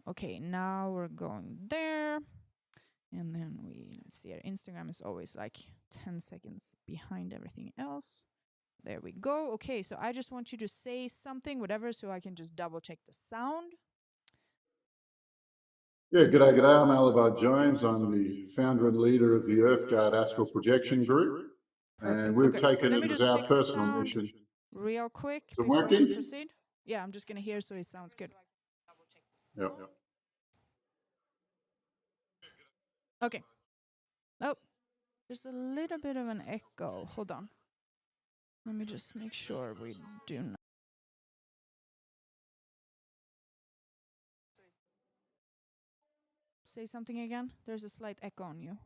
Okay, now we're going there. And then let's see, our Instagram is always like 10 seconds behind everything else. There we go. Okay, so I just want you to say something, whatever, so I can just double check the sound. Yeah, g'day, g'day. I'm Alobar Jones. I'm the founder and leader of the Earthguard Astral Projection Group. And Perfect. we've Okay, taken let it me as just our check the personal sound mission. real quick Is it before we working? proceed. Yeah, I'm just going to hear so it sounds good. Yep. Okay. Oh, there's a little bit of an echo. Hold on. Let me just make sure we do not. Say something again. There's a slight echo on you.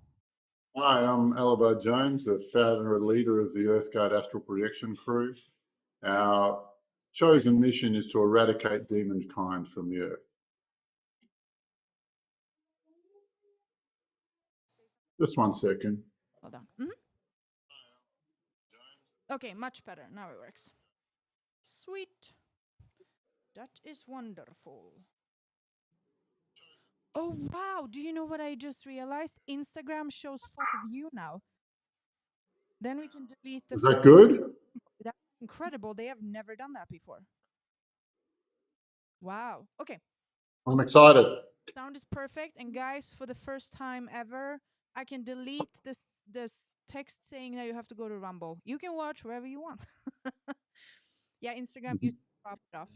Hi, I'm Alobar Jones, the founder and leader of the Earthguard Astral Projection Crew. Our chosen mission is to eradicate demonkind from the Earth. Just 1 second. Hold on. Okay, much better. Now it works. Sweet. That is wonderful. Oh, wow. Do you know what I just realized? Instagram shows full view now. Then we can delete the. Is that good? That's incredible. They have never done that before. Wow. Okay. I'm excited. Sound is perfect. And guys, for the first time ever, I can delete this text saying that you have to go to Rumble. You can watch wherever you want. Yeah, Instagram, you pop it off.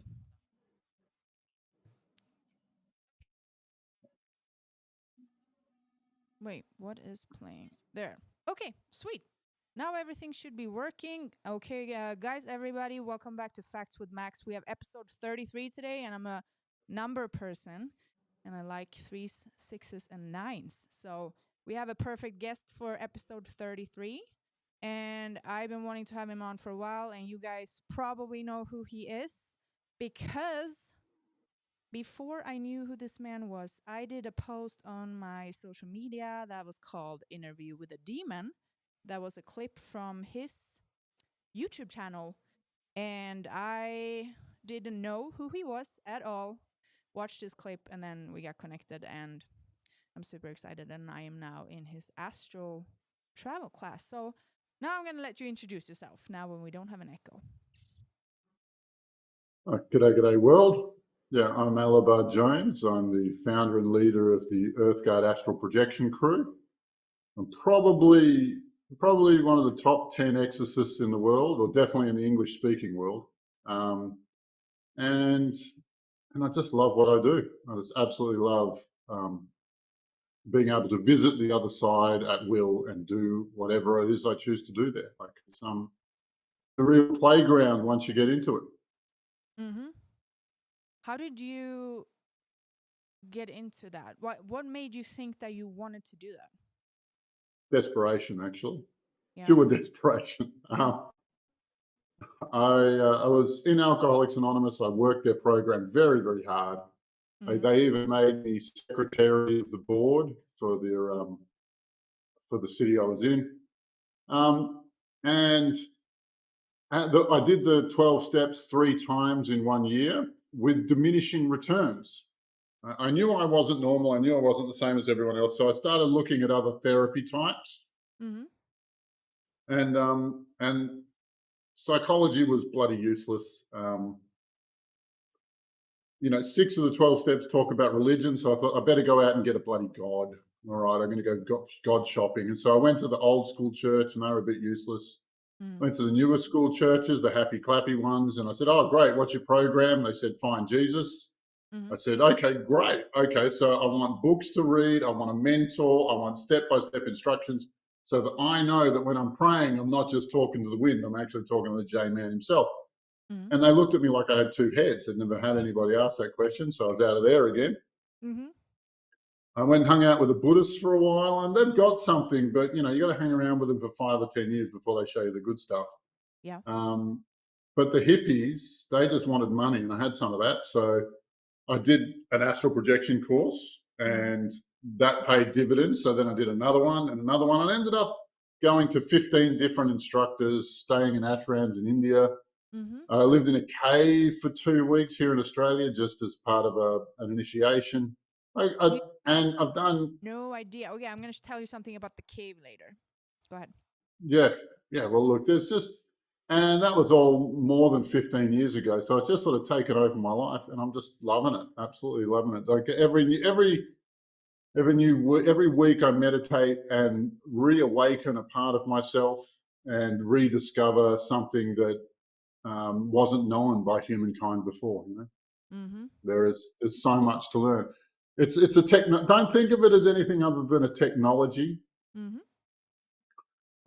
Wait, what is playing? There. Okay, sweet. Now everything should be working. Okay, guys, everybody, welcome back to Facts with Maaxx. We have episode 33 today, and I'm a number person, and I like 3s, 6s, and 9s. So we have a perfect guest for episode 33, and I've been wanting to have him on for a while, and you guys probably know who he is because before I knew who this man was, I did a post on my social media that was called Interview with a Demon. That was a clip from his YouTube channel. And I didn't know who he was at all. Watched this clip and then we got connected. And I'm super excited. And I am now in his Astral Travel class. So now I'm going to let you introduce yourself now when we don't have an echo. G'day, g'day, world. Yeah, I'm Alobar Jones. I'm the founder and leader of the Earthguard Astral Projection Crew. I'm probably one of the top 10 exorcists in the world, or definitely in the English-speaking world. And I just love what I do. I just absolutely love being able to visit the other side at will and do whatever it is I choose to do there. Like it's a real playground once you get into it. Mm-hmm. How did you get into that? What made you think that you wanted to do that? Desperation, actually. Yeah. Pure desperation. I was in Alcoholics Anonymous. I worked their program very, very hard. They even made me secretary of the board for the city I was in. And I did the 12 steps 3 times in 1 year with diminishing returns. I knew I wasn't normal. I knew I wasn't the same as everyone else. So I started looking at other therapy types. And psychology was bloody useless. 6 of the 12 steps talk about religion. So I thought I better go out and get a bloody God. All right, I'm going to go God shopping. And so I went to the old school church and they were a bit useless. Went to the newer school churches, the happy clappy ones. And I said, oh, great. What's your program? They said, find Jesus. I said, okay, great. Okay, so I want books to read. I want a mentor. I want step-by-step instructions so that I know that when I'm praying, I'm not just talking to the wind. I'm actually talking to the J-man himself. And they looked at me like I had 2 heads. They'd never had anybody ask that question, so I was out of there again. I went and hung out with the Buddhists for a while, and they've got something, but you got to hang around with them for 5 or 10 years before they show you the good stuff. Yeah. But the hippies, they just wanted money, and I had some of that. So I did an astral projection course, and that paid dividends. So then I did another one and another one. I ended up going to 15 different instructors, staying in ashrams in India. Mm-hmm. I lived in a cave for 2 weeks here in Australia, just as part of an initiation. You had And I've done, no idea. Okay, I'm going to tell you something about the cave later. Go ahead. yeah, yeah. Well, look, and that was all more than 15 years ago. So it's just sort of taken over my life, and I'm just loving it, absolutely loving it. Like every week I meditate and reawaken a part of myself and rediscover something that wasn't known by humankind before. Mm-hmm. There's so much to learn. It's a Don't think of it as anything other than a technology. Mm-hmm.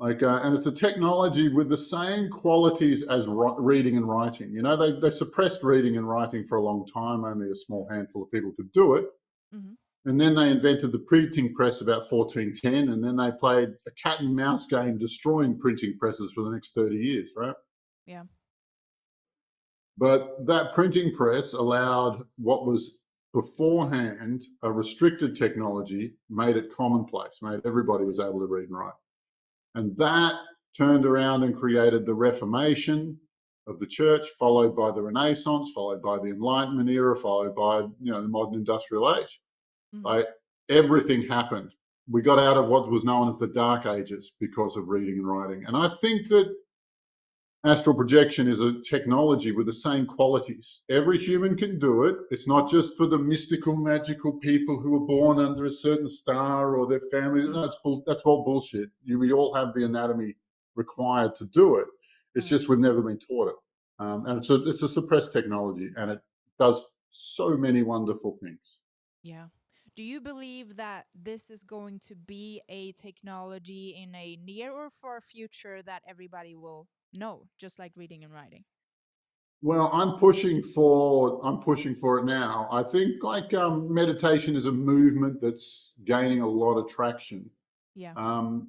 And it's a technology with the same qualities as reading and writing. They suppressed reading and writing for a long time. Only a small handful of people could do it. Mm-hmm. And then they invented the printing press about 1410, and then they played a cat and mouse game destroying printing presses for the next 30 years, right? Yeah. But that printing press allowed what was beforehand a restricted technology, made it commonplace, made everybody was able to read and write. And that turned around and created the Reformation of the church, followed by the Renaissance, followed by the Enlightenment era, followed by the modern industrial age. Mm-hmm. Like everything happened. We got out of what was known as the Dark Ages because of reading and writing. And I think that astral projection is a technology with the same qualities. Every human can do it. It's not just for the mystical, magical people who were born under a certain star or their family. That's all bullshit. We all have the anatomy required to do it. It's just we've never been taught it. And it's a suppressed technology, and it does so many wonderful things. Yeah. Do you believe that this is going to be a technology in a near or far future that everybody will know, just like reading and writing? Well, I'm pushing for it now. I think meditation is a movement that's gaining a lot of traction. Yeah.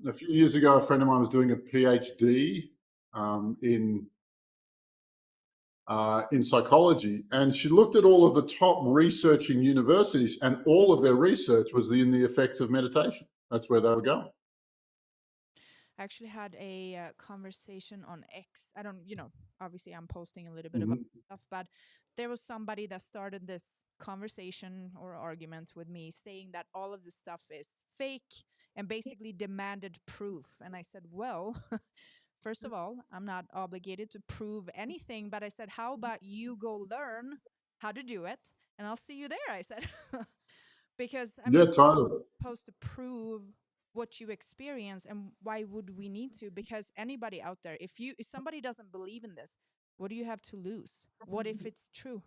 A few years ago, a friend of mine was doing a PhD in psychology, and she looked at all of the top researching universities, and all of Mm-hmm. their research was in the effects of meditation. That's where they were going. I actually had a conversation on X. I don't, obviously I'm posting a little bit about Mhm. stuff, but there was somebody that started this conversation or argument with me saying that all of this stuff is fake and basically demanded proof. And I said, well, first of all, I'm not obligated to prove anything, but I said, how about you go learn how to do it and I'll see you there, I said. Because, I Yeah, mean, you're not totally. supposed to prove what you experience, and why would we need to? Because anybody out there, if somebody doesn't believe in this, what do you have to lose? What if it's true?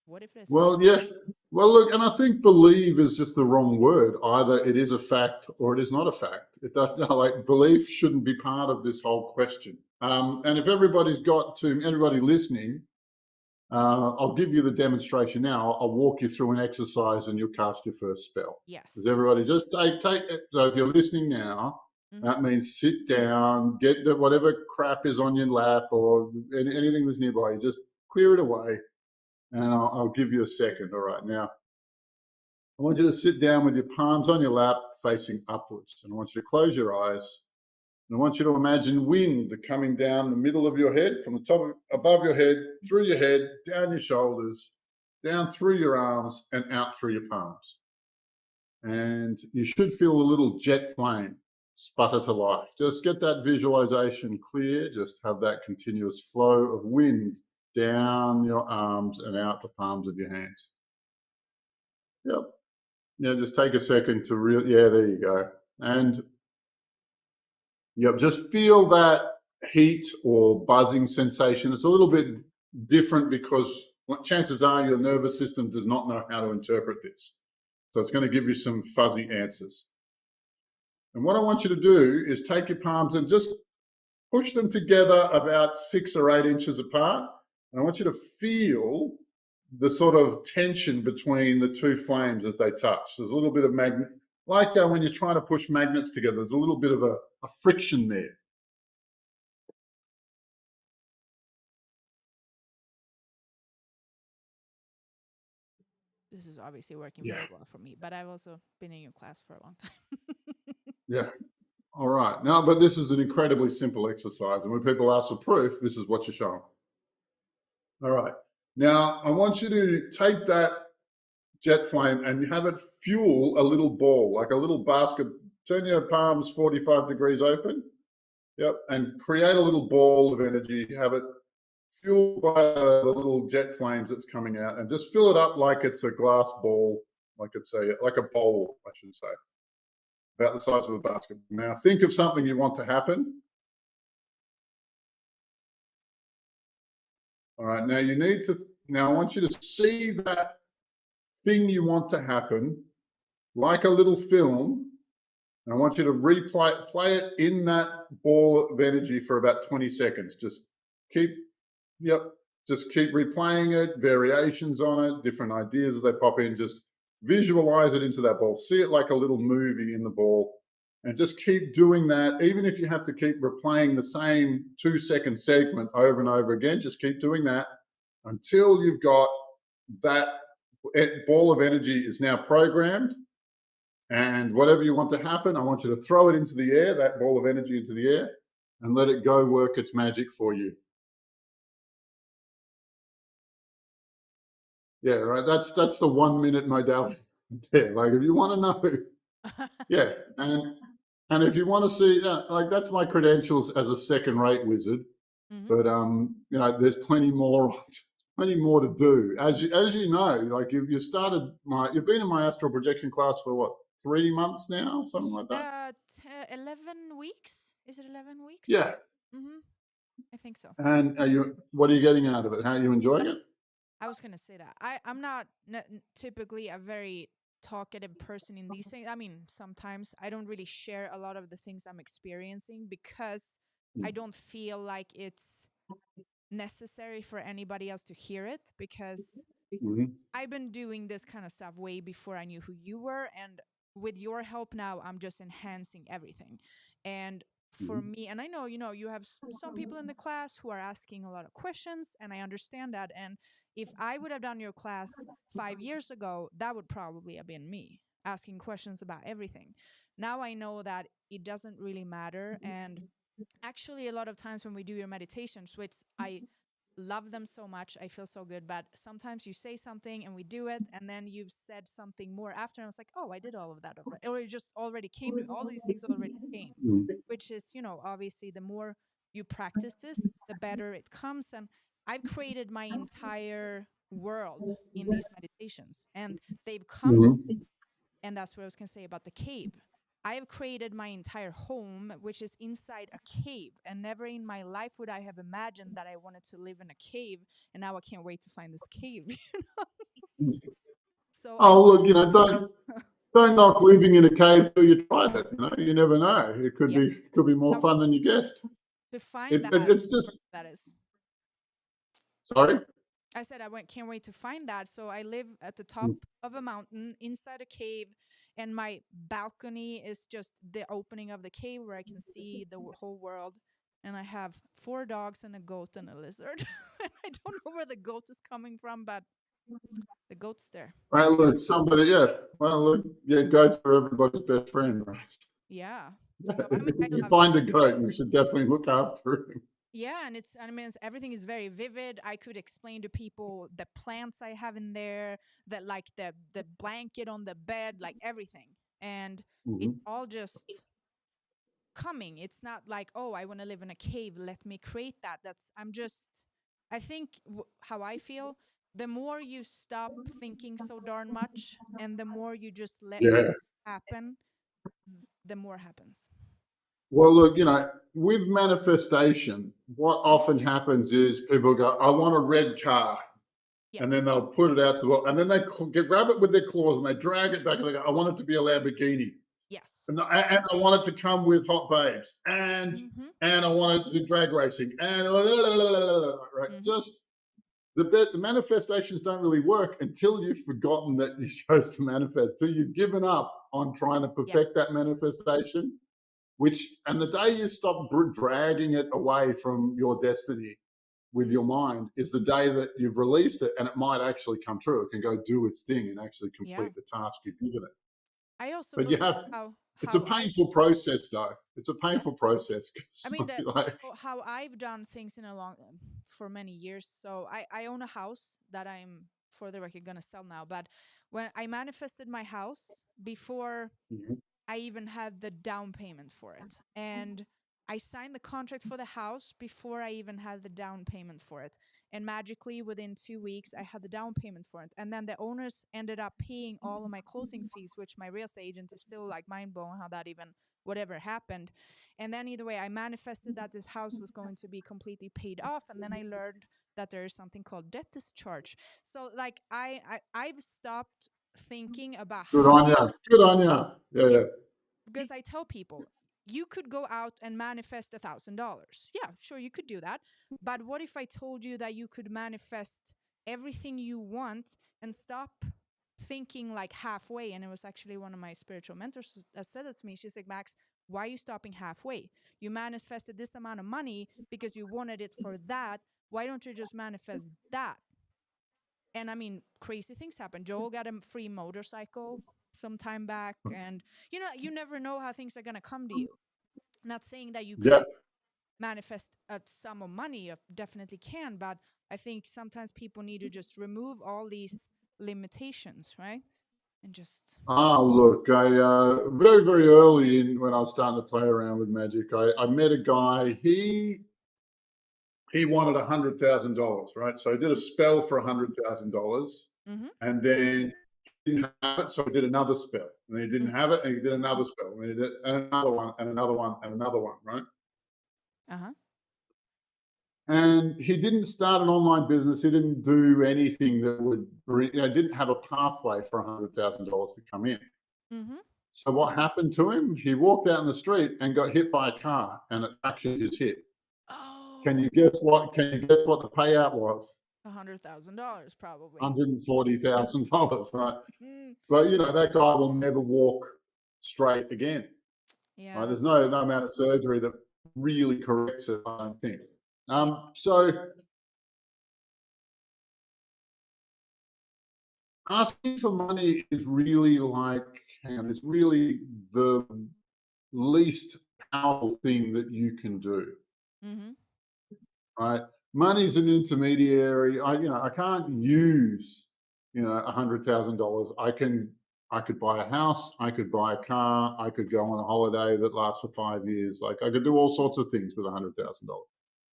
What if it is? Well, yeah. Well, look, and I think believe is just the wrong word. Either it is a fact or it is not a fact. It does like belief shouldn't be part of this whole question. And if everybody listening, I'll give you the demonstration now. I'll walk you through an exercise and you'll cast your first spell. Does Yes. everybody just take it? So if you're listening now, Mm-hmm. that means sit down, get whatever crap is on your lap or anything that's nearby, you just clear it away. And I'll give you a second. All right. Now, I want you to sit down with your palms on your lap facing upwards. And I want you to close your eyes. And I want you to imagine wind coming down the middle of your head, from the above your head, through your head, down your shoulders, down through your arms, and out through your palms. And you should feel a little jet flame sputter to life. Just get that visualization clear. Just have that continuous flow of wind down your arms and out the palms of your hands. Yep. Yeah, just take a second to yeah, there you go. And yep, just feel that heat or buzzing sensation. It's a little bit different because chances are your nervous system does not know how to interpret this. So it's going to give you some fuzzy answers. And what I want you to do is take your palms and just push them together about 6 or 8 inches apart. And I want you to feel the sort of tension between the two flames as they touch. There's a little bit of magnet, like when you're trying to push magnets together, there's a little bit of a friction there. This is obviously working Yeah. very well for me, but I've also been in your class for a long time. Yeah. All right. Now, but this is an incredibly simple exercise. And when people ask for proof, this is what you show them. All right. Now, I want you to take that jet flame and have it fuel a little ball, like a little basket. Turn your palms 45 degrees open. Yep. And create a little ball of energy. Have it fueled by the little jet flames that's coming out, and just fill it up like it's a glass ball, like like a bowl, I should say, about the size of a basket. Now, think of something you want to happen. All right. Now I want you to see that thing you want to happen like a little film. And I want you to play it in that ball of energy for about 20 seconds. Keep, yep, just keep replaying it, variations on it, different ideas as they pop in. Just visualize it into that ball. See it like a little movie in the ball. And just keep doing that. Even if you have to keep replaying the same 2-second segment over and over again, just keep doing that until you've got that ball of energy is now programmed. And whatever you want to happen, I want you to throw it into the air, that ball of energy into the air, and let it go work its magic for you. Yeah, right. That's the 1 minute modality. Yeah, like if you want to know, yeah, and if you want to see, like that's my credentials as a second-rate wizard. Mm-hmm. But you know, there's plenty more to do. As you know, like you've been in my astral projection class for what, 3 months now, something like that. 11 weeks? Is it 11 weeks? Yeah. Mm-hmm. I think so. And what are you getting out of it? How are you enjoying it? I was gonna say that I'm not typically a very talkative person in these things. I mean, sometimes I don't really share a lot of the things I'm experiencing because I don't feel like it's necessary for anybody else to hear it, because Mm-hmm. I've been doing this kind of stuff way before I knew who you were, and with your help now, I'm just enhancing everything. And for Mm-hmm. me, and I know, you have some people in the class who are asking a lot of questions, and I understand that. And if I would have done your class 5 years ago, that would probably have been me asking questions about everything. Now I know that it doesn't really matter. And actually, a lot of times when we do your meditations, which I love them so much, I feel so good, but sometimes you say something and we do it, and then you've said something more after, and I was like, oh, I did all of that already, or it just already came to me. All these things already came, which is, obviously the more you practice this, the better it comes. And I've created my entire world in these meditations, and they've come. Mm-hmm. And that's what I was going to say about the cave. I have created my entire home, which is inside a cave. And never in my life would I have imagined that I wanted to live in a cave. And now I can't wait to find this cave. So I, Oh, look, don't knock living in a cave till you try it. You never know. It could yeah, be more fun than you guessed. to find It's just that is. sorry. I said can't wait to find that. So I live at the top Mm-hmm. of a mountain inside a cave, and my balcony is just the opening of the cave where I can see the whole world. And I have 4 dogs and a goat and a lizard. And I don't know where the goat is coming from, but the goat's there. Well, look, yeah. Well, look, yeah, goats are everybody's best friend, right? Yeah. So I mean, I If you love. find a goat, you should definitely look after him. Yeah, and everything is very vivid. I could explain to people the plants I have in there, that like the blanket on the bed, like everything. And it's Mm-hmm. all just coming. It's not like, oh, I want to live in a cave, let me create that. I think how I feel, the more you stop thinking so darn much and the more you just let Yeah. happen, the more happens. Well, look, with manifestation, what Mm. often happens is people go, "I want a red car," Yeah. and then they'll put it out to the world, and then they grab it with their claws and they drag it back, and they go, "I want it to be a Lamborghini." Yes. And I want it to come with hot babes, Mm-hmm. and I want it to drag racing, and right. Mm-hmm. Just the manifestations don't really work until you've forgotten that you chose to manifest, till you've given up on trying to Yeah. perfect that manifestation. And the day you stop dragging it away from your destiny with your mind is the day that you've released it, and it might actually come true. It can go do its thing and actually Yeah. complete the task you've given it. I also But you believe have. how It's a how I painful process, though. It's a yeah. painful process. I mean, Like, so how I've done things in a long for many years. So I own a house that I'm, for the record, gonna sell now. But when I manifested my house before mhm. I even had the down payment for it, and I signed the contract for the house before I even had the down payment for it. And magically, within 2 weeks, I had the down payment for it. And then the owners ended up paying all of my closing fees, which my real estate agent is still like mind blown how that even whatever happened. And then either way, I manifested that this house was going to be completely paid off. And then I learned that there is something called debt discharge. So like I've stopped thinking about Good how on you. Good on you. Yeah, yeah, yeah. because I tell people you could go out and manifest $1,000. Yeah, sure, you could do that. But what if I told you that you could manifest everything you want and stop thinking like halfway? And it was actually one of my spiritual mentors that said that to me. She's like, Maaxx, why are you stopping halfway? You manifested this amount of money because you wanted it for that. Why don't you just manifest that? And I mean, crazy things happen. Joel got a free motorcycle some time back, and you never know how things are going to come to you. Not saying that you Yeah. can't manifest a sum of money, you definitely can, but I think sometimes people need to just remove all these limitations, right? And just Ah, look, I very, very early in when I was starting to play around with magic, I met a guy. He wanted $100,000, right? So I did a spell for $100,000, mm-hmm, and then he didn't have it, so I did another spell, and he didn't have it, and he did another spell, and he did another one, and another one, and another one, right? uh-huh, And he didn't start an online business. He didn't do anything that would, didn't have a pathway for $100,000 to come in. mm-hmm. So what happened to him? He walked out in the street and got hit by a car, and it fractured his hip. Can Oh, you guess what? Can you guess what the payout was? $100,000 probably. $140,000, right? Mm, But that guy will never walk straight again. yeah, Right? that's There's no amount of surgery that really corrects it, I don't think. yeah. So asking for money is really like, hang on, it's really the least powerful thing that you can do, Mm-hmm. right? Money's an intermediary. I can't use, $100,000. I could buy a house, I could buy a car, I could go on a holiday that lasts for 5 years. Like I could do all sorts of things with $100,000.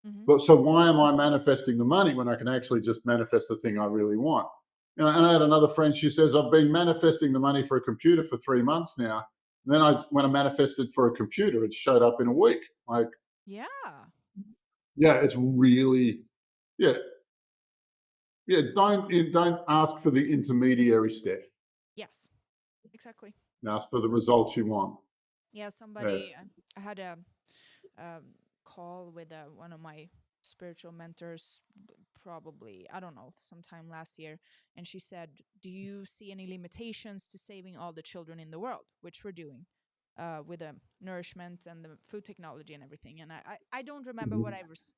Mm-hmm. But so why am I manifesting the money when I can actually just manifest the thing I really want? And I had another friend. She says I've been manifesting the money for a computer for 3 months now. And then when I manifested for a computer, it showed up in a week. Like, Yeah. yeah, it's really, yeah, yeah. Don't ask for the intermediary step. Yes, exactly. Ask for the results you want. Yeah, Yeah. somebody, I had a call with one of my spiritual mentors, probably, I don't know, sometime last year. And she said, do you see any limitations to saving all the children in the world, which we're doing with the nourishment and the food technology and everything? And I don't remember Mhm.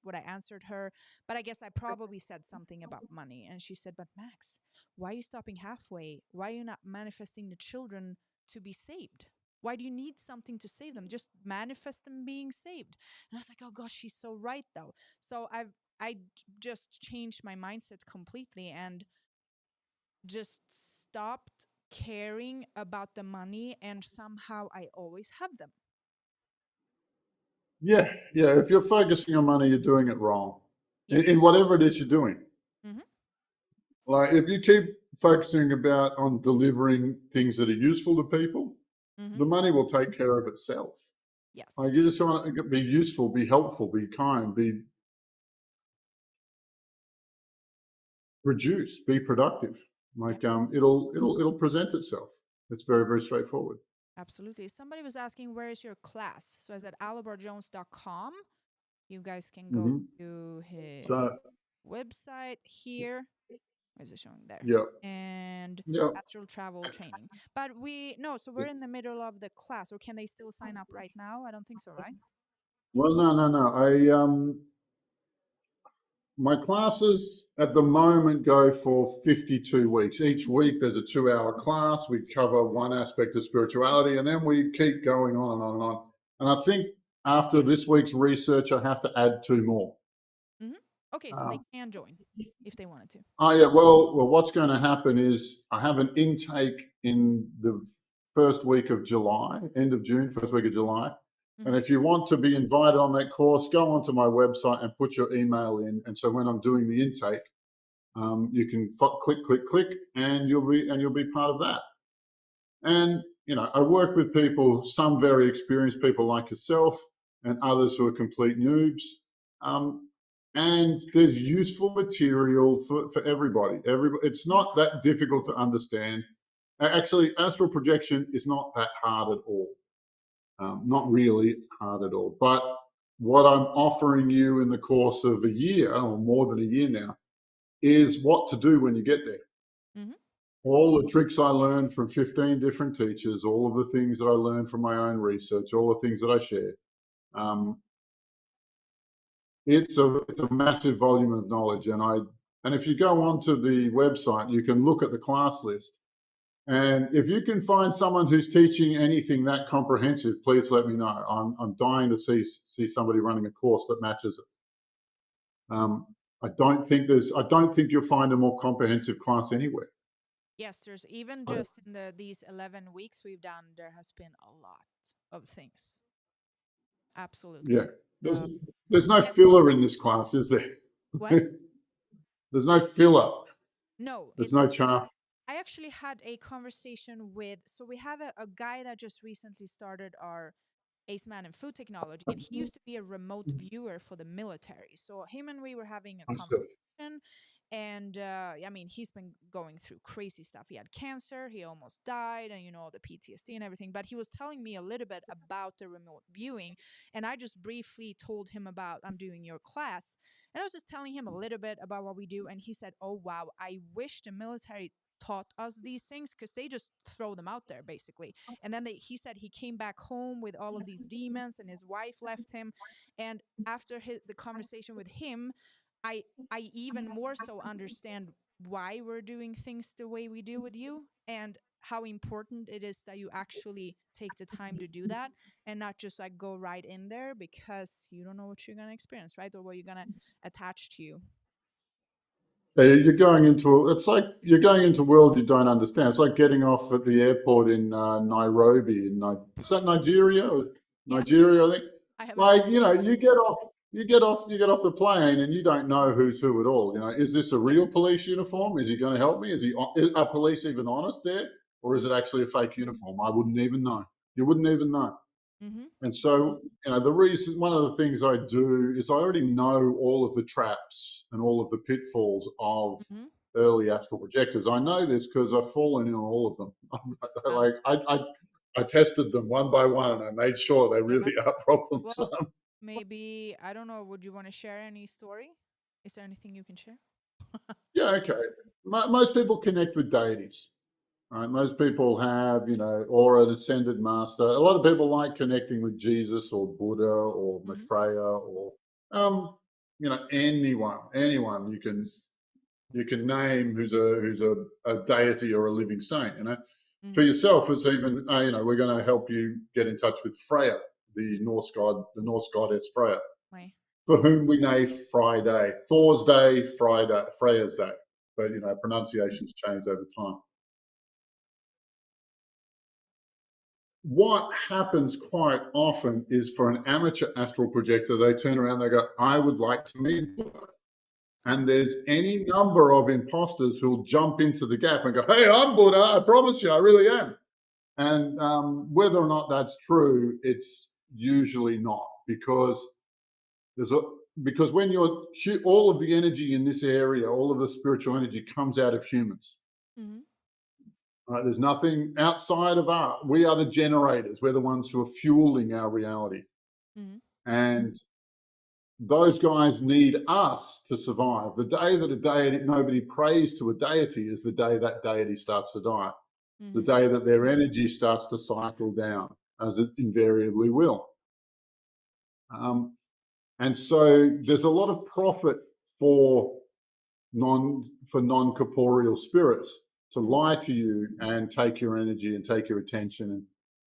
what I answered her, but I guess I probably said something about money. And she said, but Maaxx, why are you stopping halfway? Why are you not manifesting the children to be saved? Why do you need something to save them? Just manifest them being saved. And I was like, oh gosh, she's so right though. So I just changed my mindset completely and just stopped caring about the money, and somehow I always have them. Yeah, yeah. If you're focusing on money, you're doing it wrong Yeah. in whatever it is you're doing. Mm-hmm. Like if you keep focusing on delivering things that are useful to people, Mm-hmm. the money will take care of itself. Yes. Like you just want to be useful, be helpful, be kind, be productive. Yeah. Like it'll present itself. It's very, very straightforward. Absolutely. Somebody was asking, where is your class? So I said alobarjones.com. You guys can go Hmm. to his So website here. Where is it showing there? yeah, And yeah. Astral Travel Training. But so we're in the middle of the class, or can they still sign up right now? I don't think so, right? Well, no, no, no. My classes at the moment go for 52 weeks. Each week there's a 2-hour class. We cover one aspect of spirituality, and then we keep going on and on and on. And I think after this week's research, I have to add 2 more. Okay, so they can join if they wanted to. Oh yeah, well, what's going to happen is I have an intake in the first week of July, end of June, first week of July. And if you want to be invited on that course, go onto my website and put your email in. And so when I'm doing the intake, you can click, click, click, and you'll be part of that. And I work with people, some very experienced people like yourself, and others who are complete noobs. And there's useful material for everybody. It's not that difficult to understand. Actually, astral projection is not that hard at all. Not really hard at all. But what I'm offering you in the course of a year, or more than a year now, is what to do when you get there. All the tricks I learned from 15 different teachers, all of the things that I learned from my own research, all the things that I share. It's a massive volume of knowledge, and if you go onto the website, you can look at the class list. And if you can find someone who's teaching anything that comprehensive, please let me know. I'm dying to see somebody running a course that matches it. I don't think you'll find a more comprehensive class anywhere. Yes, there's even just in these 11 weeks we've done, there has been a lot of things. Absolutely. Yeah. There's no filler in this class, is there? What? There's no filler. No. There's no chaff. I actually had a conversation with, so we have a guy that just recently started our Acemannan food technology, and he used to be a remote viewer for the military. So him and we were having a conversation, and I mean, he's been going through crazy stuff. He had cancer, he almost died, and all the PTSD and everything. But he was telling me a little bit about the remote viewing, and I just briefly told him about, I'm doing your class, and I was just telling him a little bit about what we do, and he said, "Oh wow, I wish the military taught us these things, because they just throw them out there basically." And then he said he came back home with all of these demons, and his wife left him. And after the conversation with him, I even more so understand why we're doing things the way we do with you, and how important it is that you actually take the time to do that, and not just like go right in there, because you don't know what you're going to experience, right? Or what you're going to attach to you. You're going into, it's like you're going into a world you don't understand. It's like getting off at the airport in Nairobi. Is that Nigeria? Nigeria, I think. Like, you get off the plane, and you don't know who's who at all. Is this a real police uniform? Is he going to help me? Are police even honest there, or is it actually a fake uniform? I wouldn't even know. You wouldn't even know. And so, one of the things I do is I already know all of the traps and all of the pitfalls of early astral projectors. I know this because I've fallen in on all of them. I tested them one by one, and I made sure they really are problems. Well, maybe, I don't know, would you want to share any story? Is there anything you can share? Yeah, okay. Most people connect with deities. Right? Most people have, or an ascended master. A lot of people like connecting with Jesus or Buddha or Maitreya or, anyone you can name who's a deity or a living saint. For yourself, it's even, we're going to help you get in touch with Freya, the Norse goddess Freya, for whom we name Friday, Thor's Day, Friday, Freya's Day. But pronunciations change over time. What happens quite often is, for an amateur astral projector, they turn around, they go, "I would like to meet Buddha." And there's any number of imposters who'll jump into the gap and go, "Hey, I'm Buddha, I promise you, I really am." And whether or not that's true, it's usually not, because when all of the energy in this area, all of the spiritual energy comes out of humans. Right, there's nothing outside of us. We are the generators. We're the ones who are fueling our reality. And those guys need us to survive. The day that a deity, nobody prays to a deity, is the day that deity starts to die. The day that their energy starts to cycle down, as it invariably will. And so there's a lot of profit for non-corporeal spirits to lie to you and take your energy and take your attention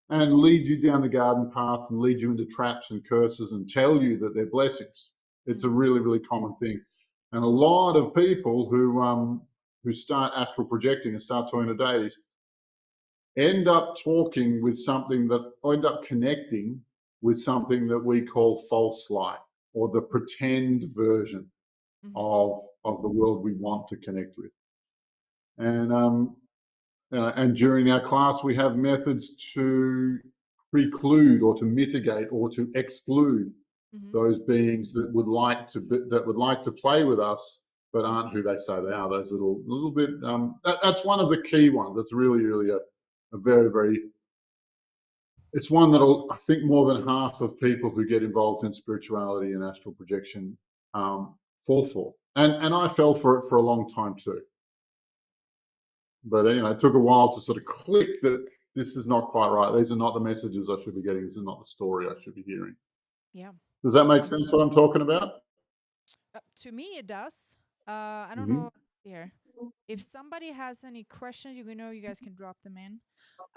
and lead you down the garden path and lead you into traps and curses and tell you that they're blessings. It's a really, really common thing. And a lot of people who start astral projecting and start talking to deities end up talking with something that end up connecting with something that we call false light, or the pretend version of the world we want to connect with. And during our class, we have methods to preclude or to mitigate or to exclude those beings that would like to play with us, but aren't who they say they are. Those little bit. That's one of the key ones. That's really, really a very, very. It's one that I think more than half of people who get involved in spirituality and astral projection fall for, and I fell for it for a long time too. But it took a while to sort of click that this is not quite right. These are not the messages I should be getting. This is not the story I should be hearing. Yeah. Does that make sense what I'm talking about? To me, it does. I don't Mm-hmm. know here. If somebody has any questions, you guys can drop them in.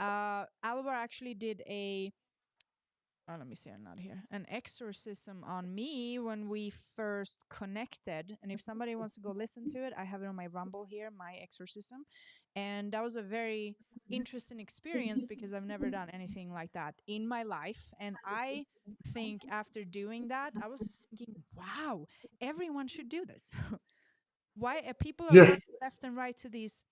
Alobar actually did let me see, I'm not here. An exorcism on me when we first connected. And if somebody wants to go listen to it, I have it on my Rumble here, my exorcism. And that was a very interesting experience because I've never done anything like that in my life. And I think after doing that, I was just thinking, wow, everyone should do this. Why people are Yeah. running left and right to these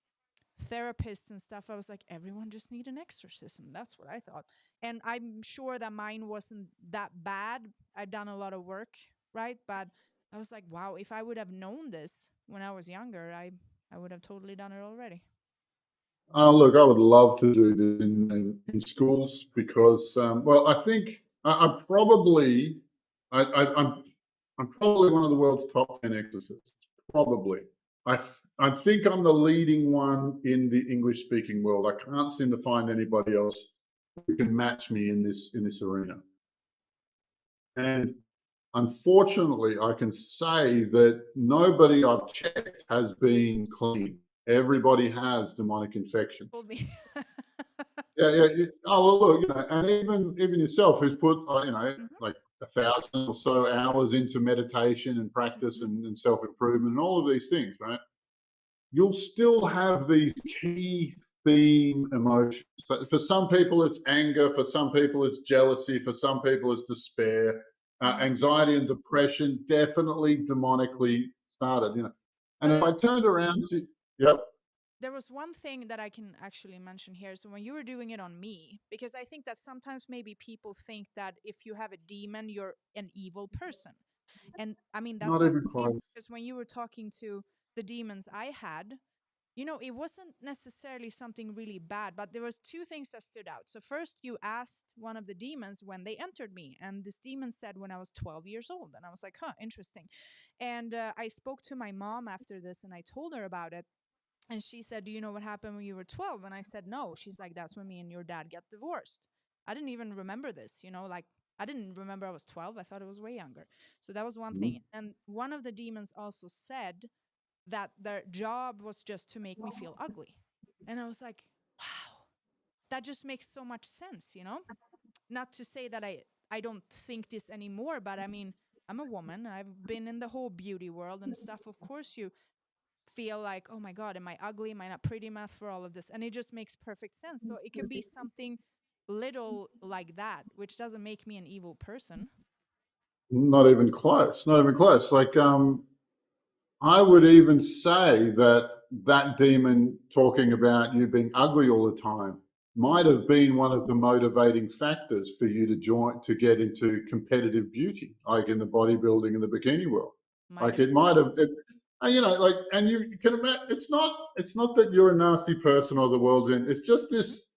therapists and stuff? I was like, everyone just need an exorcism. That's what I thought. And I'm sure that mine wasn't that bad. I've done a lot of work, right? But I was like, wow, if I would have known this when I was younger, I would have totally done it already. Look, I would love to do this in schools because, well, I think I'm probably one of the world's top 10 exorcists. Probably. I think I'm the leading one in the English-speaking world. I can't seem to find anybody else who can match me in this arena. And unfortunately, I can say that nobody I've checked has been clean. Everybody has demonic infection. Told me. Yeah. Oh well, look, and even yourself, who's put like 1,000 or so hours into meditation and practice and self improvement and all of these things, right? You'll still have these key theme emotions. For some people, it's anger. For some people, it's jealousy. For some people, it's despair. Anxiety and depression definitely demonically started. And if I turned around to, yep. There was one thing that I can actually mention here. So when you were doing it on me, because I think that sometimes maybe people think that if you have a demon, you're an evil person. And I mean, that's Not not even the case, close. because when you were talking to the demons I had, it wasn't necessarily something really bad, but there was two things that stood out. So first, you asked one of the demons when they entered me, and this demon said when I was 12 years old, and I was like, huh, interesting. And I spoke to my mom after this, and I told her about it. And she said, do you know what happened when you were 12? And I said, no. She's like, that's when me and your dad got divorced. I didn't even remember this, like I didn't remember I was 12. I thought it was way younger. So that was one thing. And one of the demons also said that their job was just to make me feel ugly. And I was like, wow, that just makes so much sense, Not to say that I don't think this anymore, but I mean, I'm a woman. I've been in the whole beauty world and stuff. Of course, you feel like, oh my God, am I ugly? Am I not pretty enough for all of this? And it just makes perfect sense. So it could be something little like that, which doesn't make me an evil person. Not even close. Not even close. Like, I would even say that demon talking about you being ugly all the time might have been one of the motivating factors for you to get into competitive beauty, like in the bodybuilding and the bikini world. Might Like have it might have, and you can imagine. It's not that you're a nasty person or the world's in. It's just this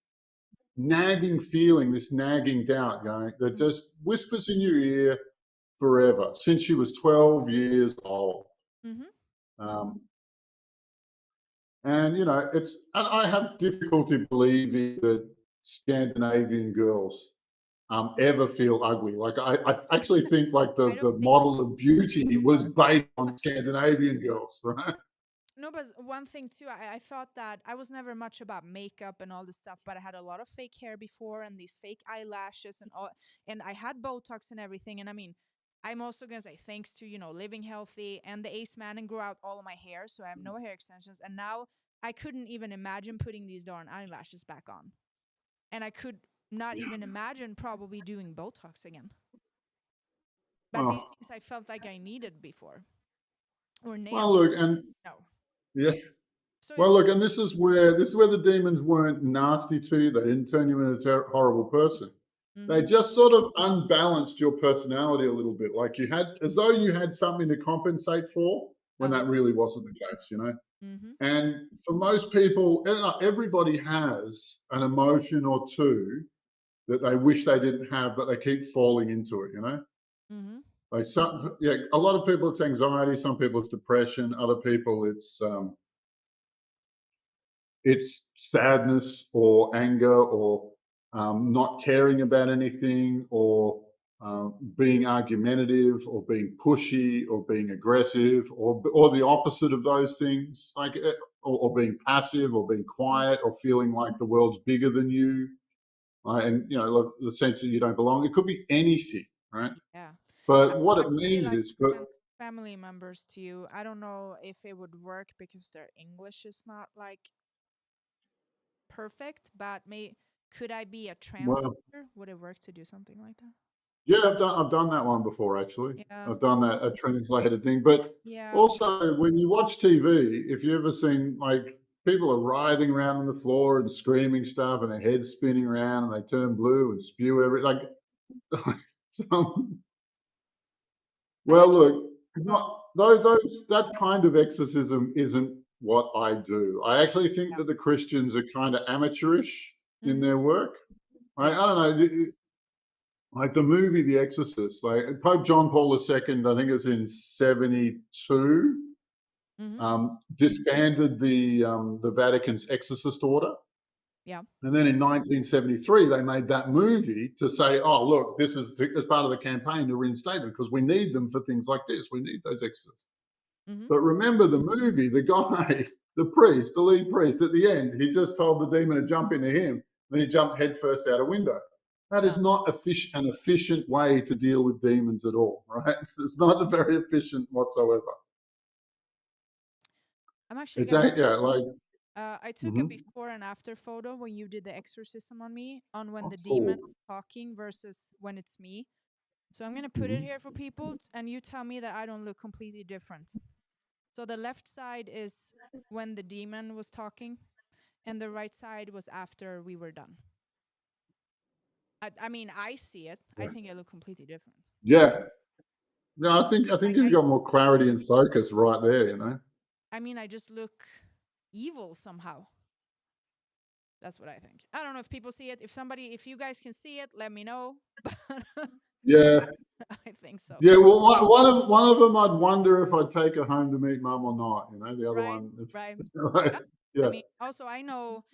nagging feeling, this nagging doubt, that been. just whispers in your ear forever since she was 12 years old. Mm-hmm. Um, and and I have difficulty believing that Scandinavian girls ever feel ugly. Like I actually think like I don't the think model of beauty you was are. based on Scandinavian girls, right? No, but one thing too, I thought that I was never much about makeup and all this stuff, but I had a lot of fake hair before and these fake eyelashes and all, and I had Botox and everything. And I mean, I'm also gonna say thanks to living healthy and the Acemannan grew out all of my hair, so I have no hair extensions. And now I couldn't even imagine putting these darn eyelashes back on, and I could not even imagine probably doing Botox again. But these Oh, things I felt like I needed before, or well, nails. look, and No, yeah, so well, look, and this is where the demons weren't nasty to you. They didn't turn you into a horrible person. They mm-hmm, just sort of unbalanced your personality a little bit, like you had, as though you had something to compensate for, when uh-huh, that really wasn't the case. mm-hmm, And for most people, everybody has an emotion or two that they wish they didn't have, but they keep falling into it. mm-hmm. Like yeah, a lot of people it's anxiety, some people it's depression, other people it's sadness or anger or not caring about anything or being argumentative or being pushy or being aggressive or the opposite of those things, like or being passive or being Yeah, quiet or feeling like the world's bigger than you, and like, the sense that you don't belong. It could be anything, right? yeah. But what I it really means like is, to but send family members to you. I don't know if it would work because their English is not like perfect, but could I be a well, translator? Would it work to do something like that? yeah, I've done that one before actually. Yeah, I've done that a translated thing. But yeah, also when you watch TV, if you ever seen like people are writhing around on the floor and screaming stuff and their heads spinning around and they turn blue and spew like so, I well actually look, not not into. those that kind of exorcism isn't what I do. I actually think Yeah. that the Christians are kind of amateurish in Mm-hmm. their work. Yeah. I don't know. Like the movie The Exorcist, like Pope John Paul II, I think it was in '72, Mm-hmm. disbanded the Vatican's exorcist order. Yeah. And then in 1973, they made that movie to say, oh, look, this is as part of the campaign to reinstate them because we need them for things like this. We need those exorcists. Mm-hmm. But remember the movie, the guy, the priest, the lead priest, at the end, he just told the demon to jump into him. Then he jumped headfirst out a window. That is Uh, not an efficient way to deal with demons at all, right? It's not very efficient whatsoever. I'm actually It's gonna. yeah, like I took a mhm. before and after photo when you did the exorcism on me, on when the demon Oh, is talking versus when it's me. So I'm gonna put it mhm. here for people, and you tell me that I don't look completely different. So the left side is when the demon was talking, and the right side was after we were done. I mean, I see it. I think I look completely different. Yeah. No, I think Like you've got more clarity and focus right there. I mean, I just look evil somehow. That's what I think. I don't know if people see it. If you guys can see it, let me know. But Yeah. I think so. Yeah, well, one of them, I'd wonder if I'd take her home to meet mum or not. The other Right, one, right. like, Yeah. I yeah, mean, also I know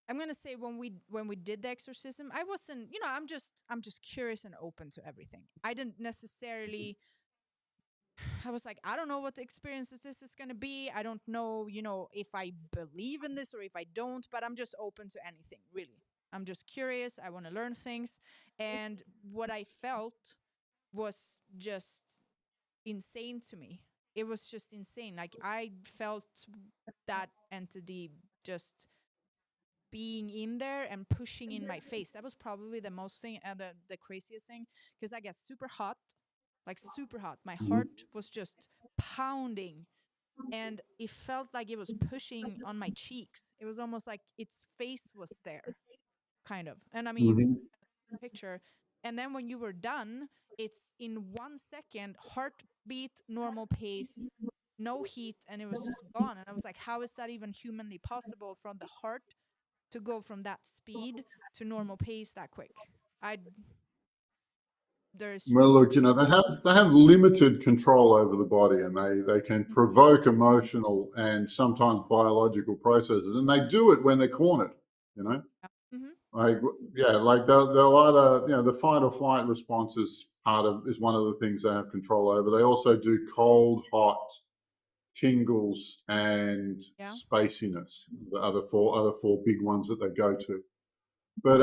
I'm gonna say when we did the exorcism, I wasn't. I'm just curious and open to everything. I didn't necessarily. I was like, I don't know what the experience this is gonna be. I don't know, if I believe in this or if I don't. But I'm just open to anything, really. I'm just curious. I want to learn things, and what I felt was just insane to me. It was just insane. Like I felt that entity just being in there and pushing in my face. That was probably the most thing, the craziest thing, because I got super hot, like super hot. My mhm, heart was just pounding, and it felt like it was pushing on my cheeks. It was almost like its face was there, kind of. And I mean, you can mhm, picture. And then when you were done, it's in 1 second, heartbeat, normal pace, no heat, and it was just gone. And I was like, how is that even humanly possible from the heart to go from that speed to normal pace that quick? I there's Well, look, they have limited control over the body, and they can provoke emotional and sometimes biological processes, and they do it when they're cornered. You know. Like, yeah, like they'll either, the fight or flight response is one of the things they have control over. They also do cold, hot, tingles, and Yeah. spaciness. The other four big ones that they go to. But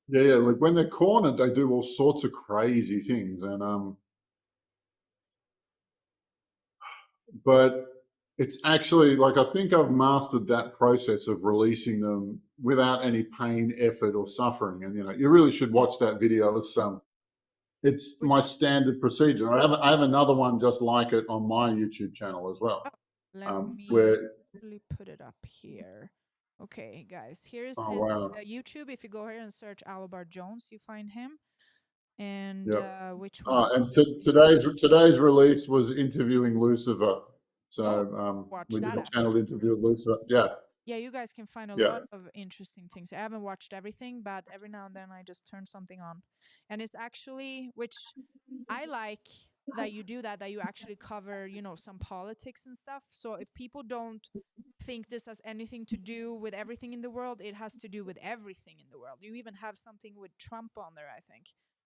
yeah, like when they're cornered, they do all sorts of crazy things, and but it's actually like I think I've mastered that process of releasing them without any pain, effort, or suffering. And you really should watch that video. It's Which my one? standard procedure. I have another one just like it on my YouTube channel as Oh, well, let me where actually put it up here. Okay, guys, here's oh his wow, YouTube. If you go here and search Alobar Jones, you find him. And yep. which one? And today's release was interviewing Lucifer. So Oh, watch we did that a after. channel interview of Lucifer. Yeah, Yeah, you guys can find a yeah. lot of interesting things. I haven't watched everything, but every now and then I just turn something on. And it's actually, which I like that you do that you actually cover, some politics and stuff. So if people don't think this has anything to do with everything in the world, it has to do with everything in the world. You even have something with Trump on there, I think.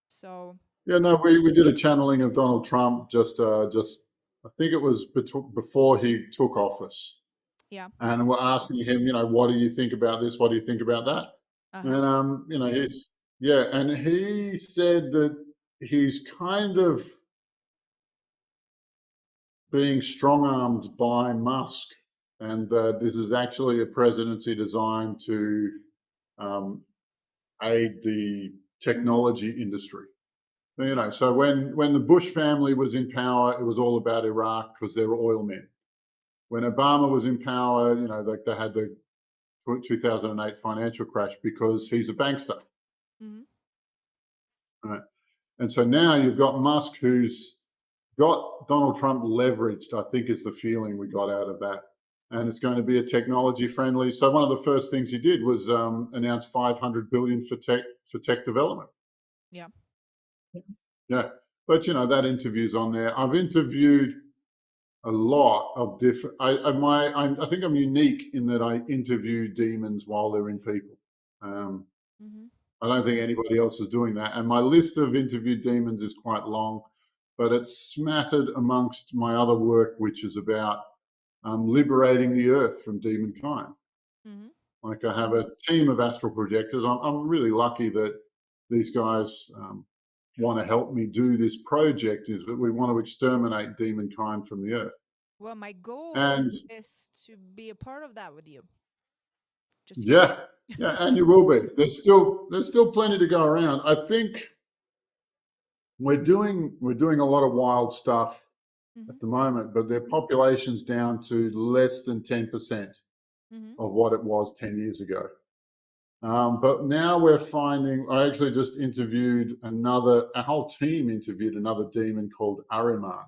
So, Yeah, no, we did a channeling of Donald Trump just I think it was before he took office, yeah. and we're asking him, what do you think about this? What do you think about that? Uh-huh. And and he said that he's kind of being strong-armed by Musk, and that this is actually a presidency designed to um, aid the technology industry. Yeah. So when the Bush family was in power, it was all about Iraq because they were oil men. When Obama was in power, like they had the 2008 financial crash because he's a bankster. Mm-hmm. Right? And so now you've got Musk who's got Donald Trump leveraged, I think is the feeling we got out of that. And Mm-hmm. it's going to be a technology friendly. So one of the first things he did was announce 500 billion for tech development. Yeah. Yeah. But that interview's on there. I've interviewed a lot of different. I think I'm unique in that I interview demons while they're in people. Um, Mm-hmm. I don't think anybody else is doing that. And my list of interviewed demons is quite long, but it's smattered amongst my other work, which is about liberating the earth from demon kind. Mm-hmm. Like I have a team of astral projectors. I'm really lucky that these guys want to help me do this project. Is that we want to exterminate demon kind from the earth. Well, my goal And is to be a part of that with you. Just so you yeah, yeah, and you will be. There's still plenty to go around. I think we're doing a lot of wild stuff know. Mm-hmm. at the moment, but their population's down to less than 10% Mm-hmm. of what it was 10 years ago. But now we're finding, I actually just a whole team interviewed another demon called Ahriman.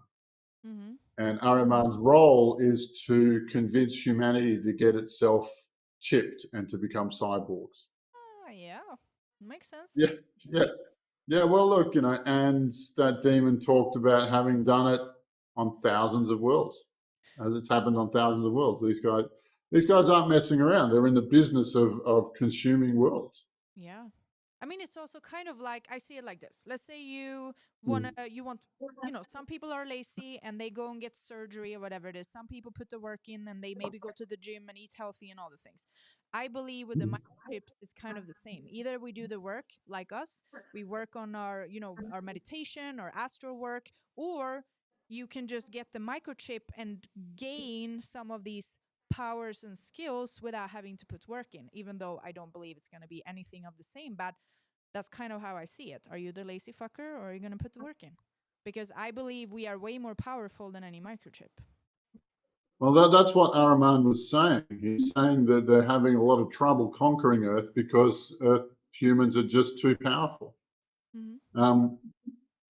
Mm-hmm. And Ahriman's role is to convince humanity to get itself chipped and to become cyborgs. Ah, yeah. Makes sense. Yeah, yeah, yeah. Well, look, and that demon talked about having done it on thousands of worlds, as it's happened on thousands of worlds. These guys aren't messing around. They're in the business of consuming worlds. Yeah. I mean, it's also kind of like I see it like this. Let's say Mm. you want, some people are lazy and they go and get surgery or whatever it is. Some people put the work in and they maybe go to the gym and eat healthy and all the things. I believe with the microchips, it's kind of the same. Either we do the work like us, we work on our meditation or astral work, or you can just get the microchip and gain some of these powers and skills without having to put work in, even though I don't believe it's going to be anything of the same. But that's kind of how I see it. Are you the lazy fucker or are you going to put the work in? Because I believe we are way more powerful than any microchip. Well, that's what Ahriman was saying. He's saying that they're having a lot of trouble conquering Earth because humans are just too powerful. Mm-hmm. Um,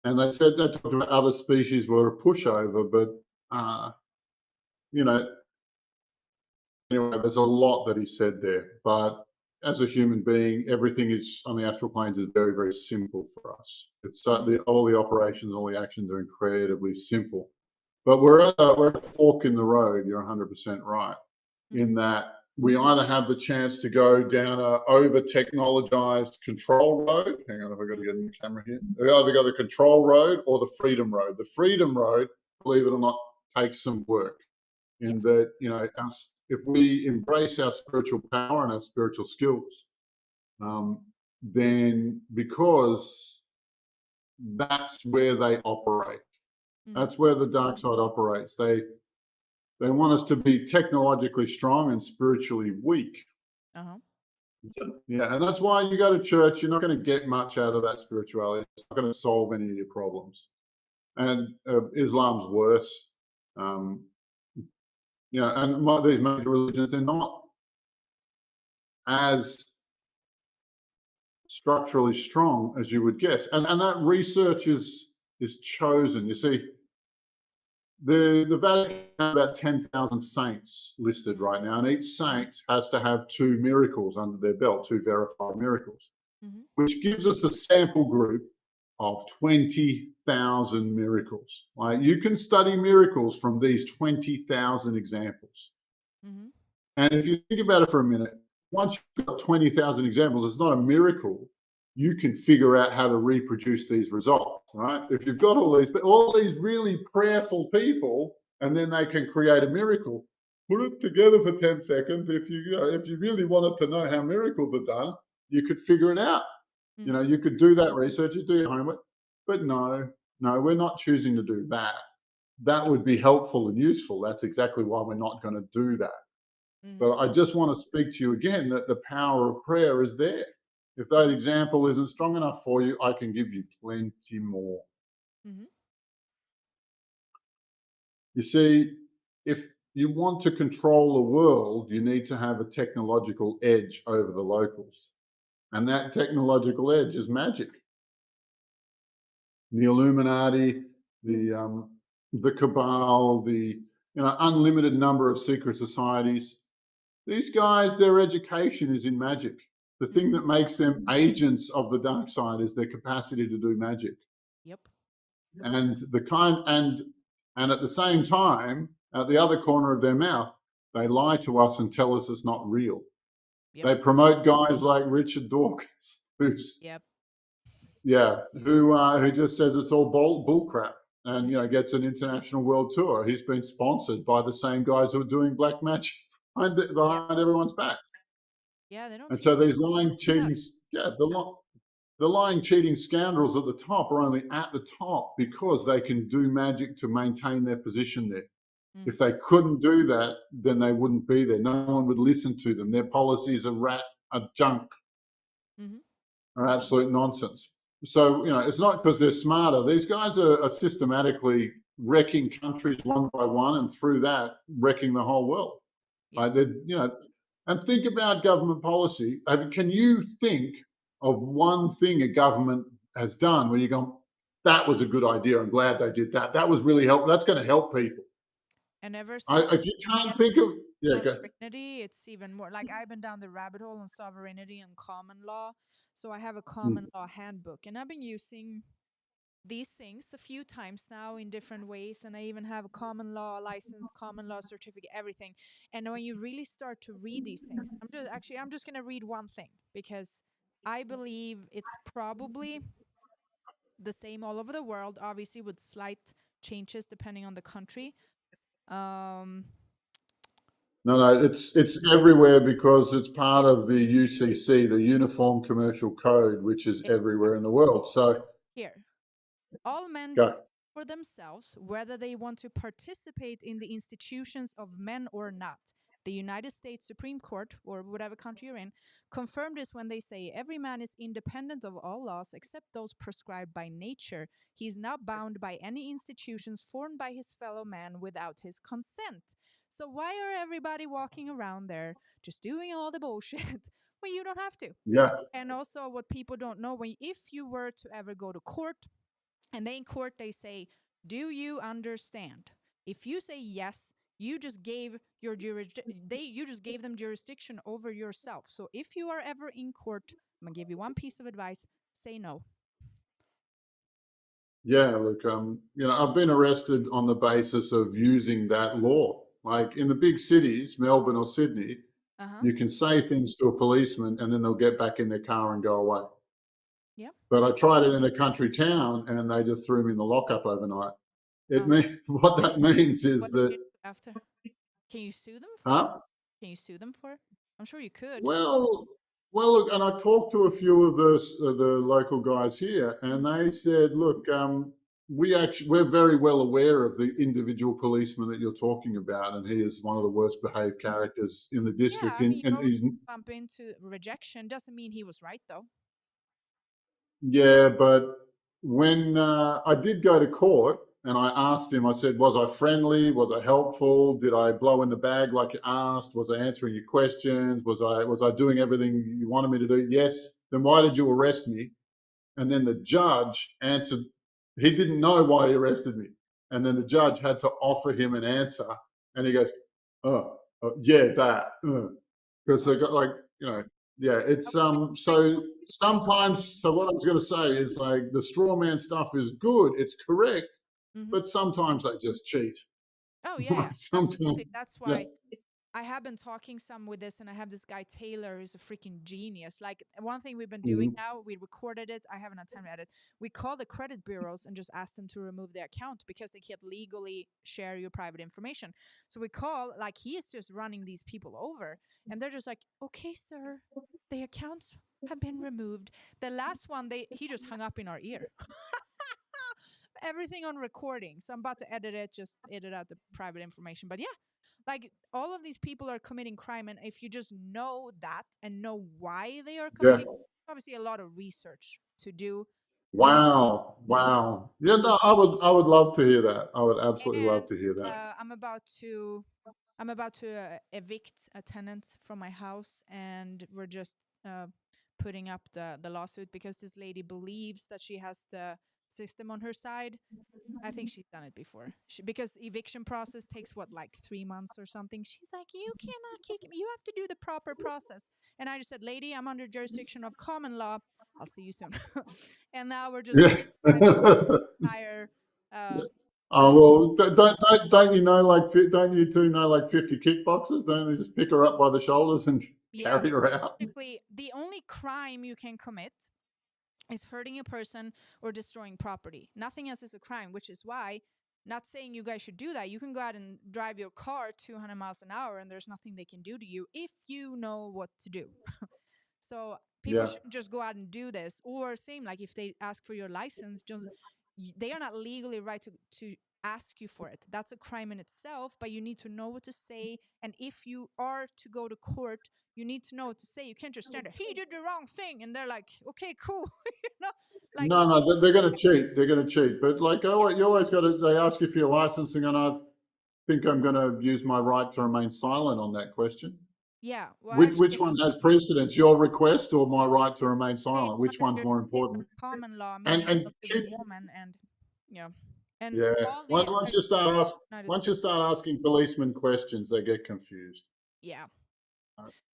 and they talked about other species were a pushover, but you know, anyway, there's a lot that he said there. But as a human being, everything is on the astral planes is very, very simple for us. It's Mm-hmm. all the operations, all the actions are incredibly simple. But we're at a fork in the road. You're 100% right Mm-hmm. in that. we either have the chance to go down a over-technologized control road. Hang on, if I've got to get in the camera here. We either go the control road or the freedom road. The freedom road, believe it or not, takes some work. In that, you know, if we embrace our spiritual power and our spiritual skills, then because that's where they operate. That's where the dark side operates. They want us to be technologically strong and spiritually weak. Yeah, and that's why you go to church, you're not going to get much out of that spirituality. It's not going to solve any of your problems. And Islam's worse. You know, and these major religions, they're not as structurally strong as you would guess. And that research is chosen. You see, the Vatican has about 10,000 saints listed right now, and each saint has to have 2 miracles under their belt, 2 verified miracles, which gives us a sample group of 20,000 miracles. Like, you can study miracles from these 20,000 examples. And if you think about it for a minute, once you've got 20,000 examples, it's not a miracle. You can figure out how to reproduce these results, right? If you've got all these really prayerful people, and then they can create a miracle, put it together for 10 seconds. If you really wanted to know how miracles are done, you could figure it out. You know, you could do that research, you do your homework, but no, we're not choosing to do that. That would be helpful and useful. That's exactly why we're not going to do that. But I just want to speak to you again that the power of prayer is there. If that example isn't strong enough for you, I can give you plenty more. You see, if you want to control the world, you need to have a technological edge over the locals. And that technological edge is magic. The Illuminati, the cabal, the unlimited number of secret societies. These guys, their education is in magic. The thing that makes them agents of the dark side is their capacity to do magic. And and at the same time, at the other corner of their mouth, they lie to us and tell us it's not real. They promote guys like Richard Dawkins, who just says it's all bull crap, and gets an international world tour. He's been sponsored by the same guys who are doing black magic behind everyone's backs. They don't. And so these lying, cheating, the lying, cheating scoundrels at the top are only at the top because they can do magic to maintain their position there. If they couldn't do that, then they wouldn't be there. No one would listen to them. Their policies are junk, are absolute nonsense. So, it's not because they're smarter. These guys are systematically wrecking countries one by one, and through that, wrecking the whole world. Like, and think about government policy. Can you think of one thing a government has done where you go, that was a good idea, I'm glad they did that. That was really helpful. That's going to help people. And ever since if you can't think of sovereignty, it's even more like I've been down the rabbit hole on sovereignty and common law. So I have a common law handbook, and I've been using these things a few times now in different ways, and I even have a common law license, common law certificate, everything. And when you really start to read these things, I'm just going to read one thing because I believe it's probably the same all over the world, obviously with slight changes depending on the country. No, it's everywhere because it's part of the UCC, the Uniform Commercial Code, which is everywhere in the world. So here, all men decide for themselves whether they want to participate in the institutions of men or not. The United States Supreme Court, or whatever country you're in, confirmed this when they say every man is independent of all laws except those prescribed by nature. He is not bound by any institutions formed by his fellow man without his consent. So why are everybody walking around there just doing all the bullshit when you don't have to? Yeah. And also what people don't know, if you were to ever go to court, and then in court they say, do you understand? If you say yes, you just gave them jurisdiction over yourself. So if you are ever in court, I'm gonna give you one piece of advice: say no. Yeah, look, I've been arrested on the basis of using that law. Like in the big cities, Melbourne or Sydney, Uh-huh. You can say things to a policeman and then they'll get back in their car and go away. Yep. But I tried it in a country town and they just threw me in the lockup overnight. It Uh-huh. what that means is What did that, you do after? Can you sue them for it? huh? Can you sue them for it? I'm sure you could. Well, look, and I talked to a few of the local guys here, Mhm. and they said, look, we're very well aware of the individual policeman that you're talking about, and he is one of the worst behaved characters in the Yeah, district. I mean, And you he's, bump into rejection doesn't mean he was right though. yeah, but when I did go to court and I asked him, I said, was I friendly? Was I helpful? Did I blow in the bag like you asked? Was I answering your questions? Was I doing everything you wanted me to do? Yes. Then why did you arrest me? And then the judge answered, he didn't know why he arrested me. And then the judge had to offer him an answer. And he goes, oh, yeah, that. Because they got like, you know, yeah, it's Okay, like so sometimes, so what I was going to say is like the straw man stuff is good, it's correct, mm-hmm. but sometimes they just cheat. Oh yeah, yeah. Sometimes, Absolutely. That's yeah. why I have been talking some with this, and I have this guy Taylor who's a freaking genius. Like one thing we've been doing Mhm. now, we recorded it. I haven't had time to edit. We call the credit bureaus and just ask them to remove the account because they can't legally share your private information. So we call, like he is just running these people over, and they're just like, "Okay, sir, the accounts have been removed." The last one, he just hung up in our ear. Everything on recording. So I'm about to edit it, just edit out the private information. But yeah, like all of these people are committing crime, and if you just know that and know why they are Yeah. committing, obviously a lot of research to do. You need Wow. know. Wow. Yeah, no, I would love to hear that. I would absolutely And love to hear that. I'm about to evict a tenant from my house, and we're just putting up the lawsuit because this lady believes that she has the system on her side. I think she's done it before. Because eviction process takes what, like 3 months or something. She's like, you cannot kick me. You have to do the proper process. And I just said, lady, I'm under jurisdiction of common law. I'll see you soon. And now we're just Yeah. fighting the entire Oh law. well, don't you know like don't you two know like 50 kickboxers? Don't they just pick her up by the shoulders and Yeah. carry her out? Basically, the only crime you can commit is hurting a person or destroying property. Nothing else is a crime, which is why, not saying you guys should do that. You can go out and drive your car 200 miles an hour and there's nothing they can do to you if you know what to do. So people Yeah. shouldn't just go out and do this. Or same, like if they ask for your license, they are not legally right to ask you for it. That's a crime in itself, but you need to know what to say. And if you are to go to court, you need to know what to say. You can't just stand there, he did the wrong thing. And they're like, okay, cool. you know, like, No, no, they're going to cheat. They're going to cheat. But like, oh, you always got to. They ask you for your licensing, and I think I'm going to use my right to remain silent on that question. yeah, well, Which actually, one has precedence? Your request or my right to remain they silent? Which one's under more important? common law, And meaning and I'm a keep, living woman. And yeah, and yeah. all the United Once you States, start asking policemen questions, they get confused. yeah.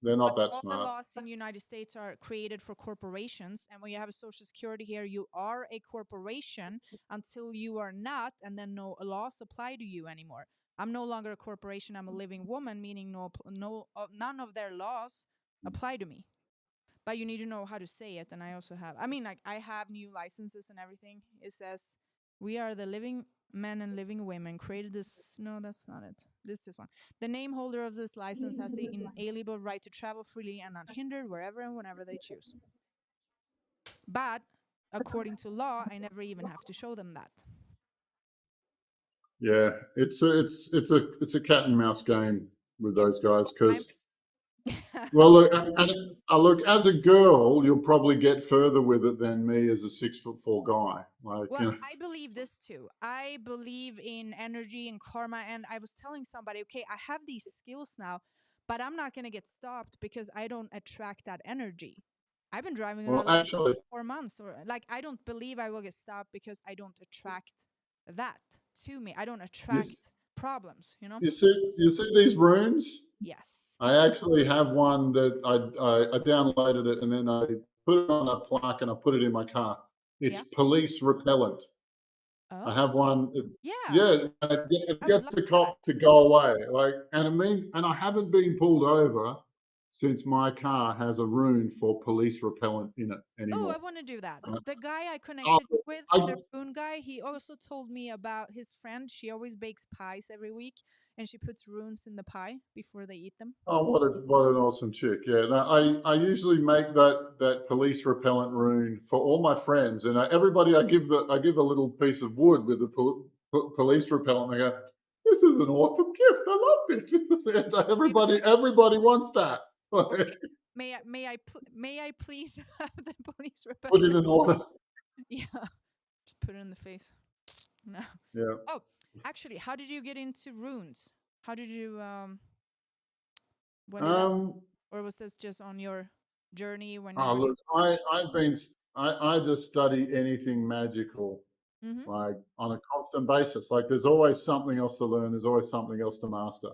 They're But not that all the smart. laws in the United States are created for corporations, and when you have a social security here, you are a corporation until you are not, and then no laws apply to you anymore. I'm no longer a corporation. I'm a living woman, meaning none of their laws apply to me. But you need to know how to say it, and I also have. I mean, like I have new licenses and everything. It says we are the living men and living women created this. No, that's not it. This one. The name holder of this license has the inalienable right to travel freely and unhindered wherever and whenever they choose. But according to law, I never even have to show them that. Yeah, it's a cat and mouse game with Yeah, those guys I'm. because well, look, look, as a girl, you'll probably get further with it than me as a 6'4" guy. Like, Well, you know, I believe this too. I believe in energy and karma. And I was telling somebody, okay, I have these skills now, but I'm not going to get stopped because I don't attract that energy. I've been driving well, without license actually, for 4 months, or like, I don't believe I will get stopped because I don't attract that to me. I don't you, attract problems, you know? you see these runes? Yes. I actually have one that I downloaded it and then I put it on a plaque and I put it in my car. It's Yeah. police repellent. I have Oh, one. yeah. Yeah, it I would gets love the that. cops to go away. Like, and it means, and I haven't been pulled over. since my car has a rune for police repellent in it Oh, I anymore. want to do that. Uh, The guy I oh, connected with, the I, rune guy, he also told me about his friend. She always bakes pies every week, and she puts runes in the pie before they eat them. oh, what an awesome chick! Yeah, no, I usually make that police repellent rune for all my friends, and everybody I give a little piece of wood with the police repellent. And I go, this is an awesome gift. I love this. Everybody wants that. Okay. May I please have the police Put it repellent? in order. Yeah, just put it in the face. No. Yeah. Oh, actually, how did you get into runes? How did you when did that Um. or was this just on your journey when you Oh, were doing look, I just study anything magical Mhm. like on a constant basis. Like there's always something else to learn. There's always something else to master.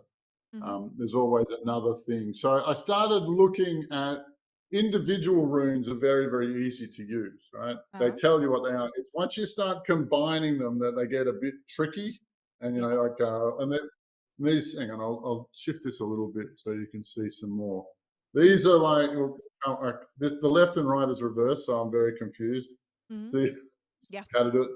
Mhm. There's always another thing. So I started looking at individual runes are very, very easy to use, right? They Uh-huh. tell you what they are. It's once you start combining them that they get a bit tricky. And, Yeah. and then these, hang on, I'll shift this a little bit so you can see some more. Mhm. These are like, the left and right is reversed, so I'm very confused. Mhm. See Yeah. how to do it?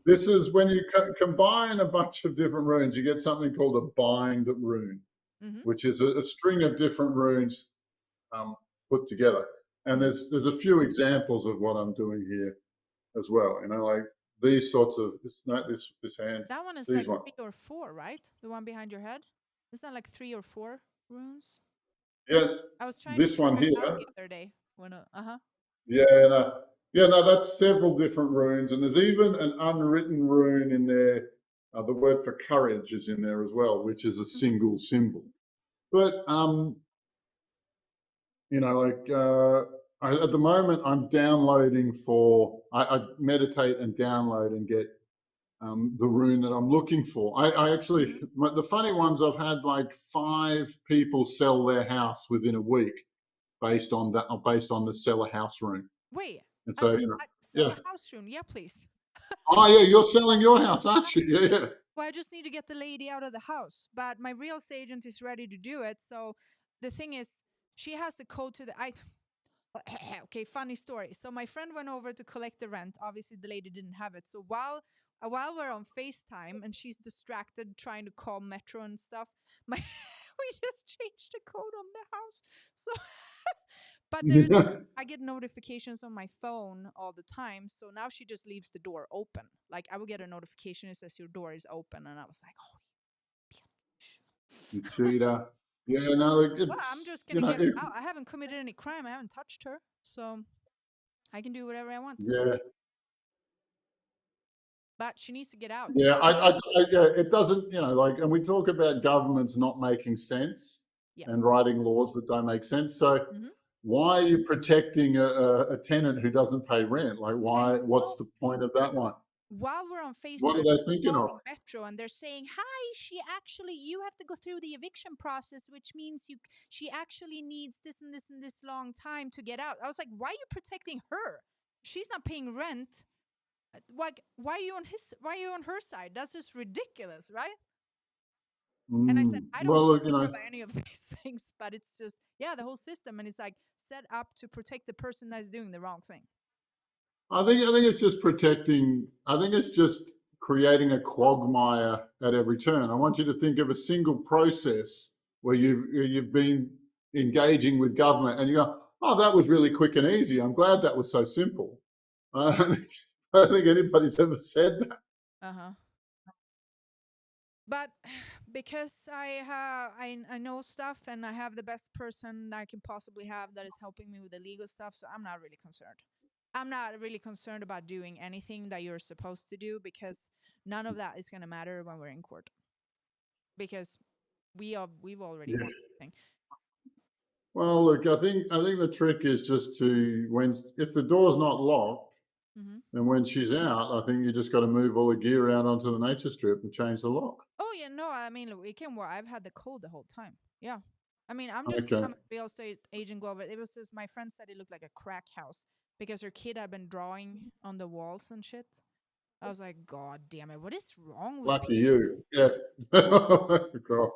This is when you combine a bunch of different runes, you get something called a bind rune, Mhm. which is a string of different runes um, put together. And Mhm. there's a few examples of what I'm doing here as well. Like these sorts of this hand, That one is these like ones. 3 or 4, right? The one behind your head? Is that like 3 or 4 runes? Yeah, I was trying to this figure one it out here. the other day when uh-huh. Yeah, no, yeah, no, that's several different runes, and there's even an unwritten rune in there. The word for courage is in there as well, which is a Mhm. single symbol. But at the moment I'm downloading I meditate and download and get the rune that I'm looking for. I actually Mhm. the funny ones I've had like 5 people sell their house within a week based on the sell a house rune. Wait, And so I sell yeah. a house rune. Yeah, please. Oh yeah, you're selling your house, aren't you? Yeah, yeah. Well, I just need to get the lady out of the house, but my real estate agent is ready to do it. So the thing is, she has the code to the item. Okay, funny story. So my friend went over to collect the rent. Obviously, the lady didn't have it. So while we're on FaceTime and she's distracted trying to call Metro and stuff, my we just changed the code on the house. So, but there's I get notifications on my phone all the time. So now she just leaves the door open. Like I will get a notification that says your door is open, and I was like, oh, You cheater. Yeah, no, well, I'm just it's gonna get her out. I haven't committed any crime. I haven't touched her, so I can do whatever I want. yeah. But she needs to get out. Yeah, yeah, it doesn't, and we talk about governments not making sense Yeah. and writing laws that don't make sense. So Mm-hmm. why are you protecting a tenant who doesn't pay rent? Like, I what's know. the point of that one? While we're on What are FaceTime, they thinking of? calling Metro, and they're saying, "Hi, you have to go through the eviction process, which means she actually needs this and this and this long time to get out." I was like, "Why are you protecting her? She's not paying rent. Like, why are you on her side? That's just ridiculous, right?" And I said, "I don't Well, look, care about any of these things, but it's just, yeah, the whole system, and it's like set up to protect the person that's doing the wrong thing." I think it's just protecting. I think it's just creating a quagmire at every turn. I want you to think of a single process where you've been engaging with government, and you go, "Oh, that was really quick and easy. I'm glad that was so simple." I don't think anybody's ever said that. Uh huh. But because I know stuff and I have the best person I can possibly have that is helping me with the legal stuff, so I'm not really concerned. I'm not really concerned about doing anything that you're supposed to do because none of that is going to matter when we're in court because we've already Yeah. won everything. Well, look, I think the trick is just to when if the door's not locked, Mm-hmm. and when she's out, I think you just got to move all the gear out onto the nature strip and change the lock. Oh yeah, no, I mean look, it can work. I've had the code the whole time. Yeah. I mean, I'm just Okay. I'm a real estate agent go over. It was just my friend said it looked like a crack house because her kid had been drawing on the walls and shit. I was like, God damn it, what is wrong with Lucky people? you. Yeah. Oh, God.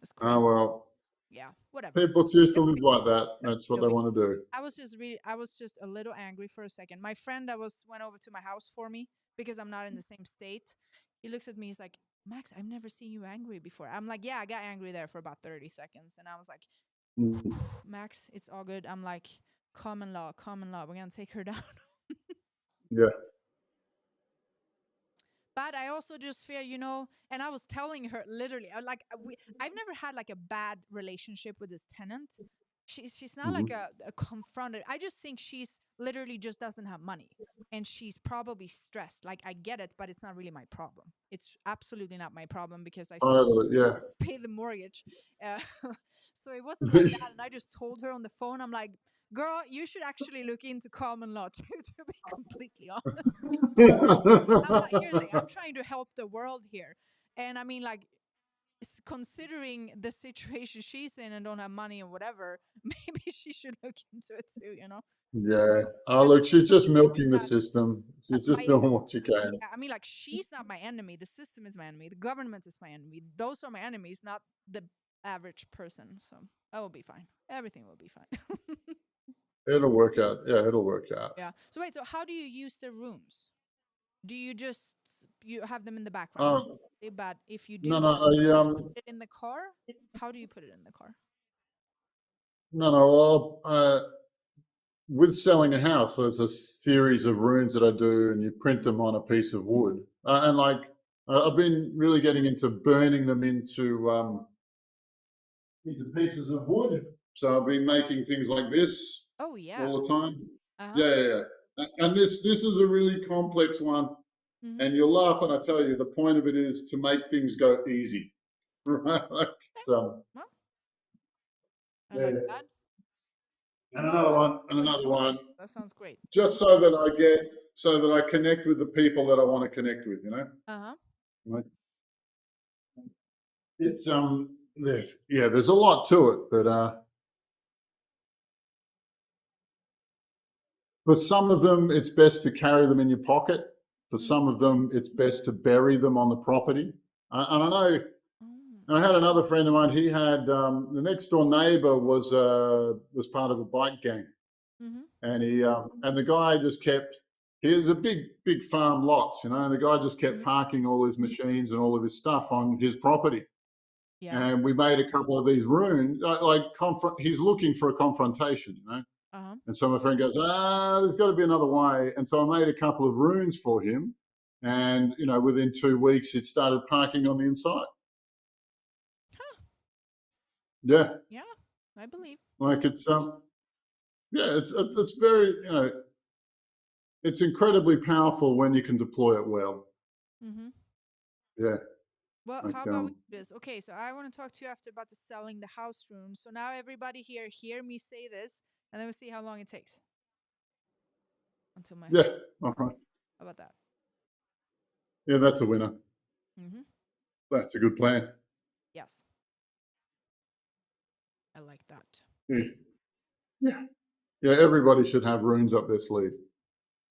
it's Oh crazy. well. Yeah, whatever. People choose to live like that. That's what they Okay. want to do. I was just a little angry for a second. My friend that went over to my house for me because I'm not in the same state. He looks at me, he's like, Maaxx, I've never seen you angry before. I'm like, yeah, I got angry there for about 30 seconds. And I was like, Mm. Maaxx, it's all good. I'm like, common law. We're gonna take her down. Yeah. But I also just feel, and I was telling her literally, I've never had like a bad relationship with this tenant. She's not like Hmm. a confronted. I just think she's literally just doesn't have money, and she's probably stressed. Like I get it, but it's not really my problem. It's absolutely not my problem because I still Yeah. pay the mortgage. Uh, so it wasn't like that. And I just told her on the phone, I'm like, girl, you should actually look into common law too, to be completely honest. Here's the thing, I'm trying to help the world here. And I mean, like, considering the situation she's in and don't have money or whatever, maybe she should look into it too, Yeah. Oh, Because look, she's just milking the that system. She's just my doing what she yeah, can. I mean, like, she's not my enemy. The system is my enemy. The government is my enemy. Those are my enemies, not the average person. So I will be fine. Everything will be fine. It'll work out. Yeah, it'll work out. Yeah. So wait. So how do you use the rooms? Do you just you have them in the background? Um, But if you do no, no, put it in the car, how do you put it in the car? no, no. With selling a house, there's a series of runes that I do, and you print them on a piece of wood. And like, I've been really getting into burning them into pieces of wood. So I've been making things like this Oh yeah. all the time. Uh huh. Yeah, yeah, yeah. And this is a really complex one. Mhm. And you'll laugh when I tell you the point of it is to make things go easy, right? Like, so Well, I yeah, like yeah. that. And No, another one, and another one, that sounds great. just so that I connect with the people that I want to connect with. Uh huh. Like, it's there's a lot to it, but for some of them, it's best to carry them in your pocket. For Mhm. some of them, it's best to bury them on the property. And I know, Mm. and I had another friend of mine. He had the next door neighbor was part of a bike gang, Mhm. and and the guy just kept. He was a big farm lots, and the guy just kept Mhm. parking all his machines and all of his stuff on his property. Yeah. And we made a couple of these runes, he's looking for a confrontation. Uh huh. And so my friend goes, there's got to be another way. And so I made a couple of runes for him. And, within 2 weeks, it started parking on the inside. Huh. Yeah. Yeah. I believe. Like yeah, it's very, it's incredibly powerful when you can deploy it well. Mhm. Yeah. Well, Like, how about we do this? Okay, so I want to talk to you after about the selling the house room. So now everybody here, hear me say this, and then we'll see how long it takes until my yeah. house. All right. How about that? Yeah, that's a winner. Mm-hmm. That's a good plan. Yes, I like that. Yeah. Yeah. Yeah. Everybody should have runes up their sleeve.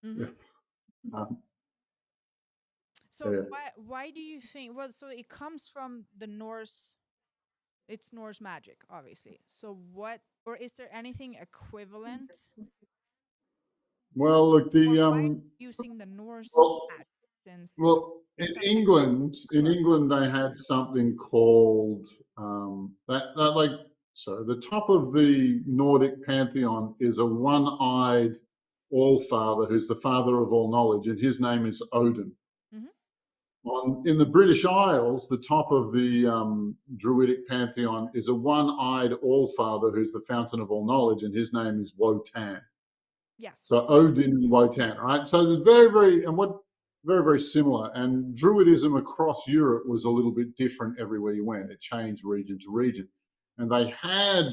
Yeah. Mm-hmm. Um, So yeah. why do you think? Well, so it comes from the Norse. It's Norse magic, obviously. So what, or is there anything equivalent, Well, look, or why using the Norse well, magic since Well, it's not like In similar? England, they had something called that like so. The top of the Nordic pantheon is a one-eyed All-Father who's the father of all knowledge, and his name is Odin. Mm-hmm. In the British Isles, the top of the Druidic pantheon is a one-eyed All-Father who's the fountain of all knowledge, and his name is Wotan. Yes. So Odin and Wotan, right? So they're very similar. And Druidism across Europe was a little bit different everywhere you went. It changed region to region, and they had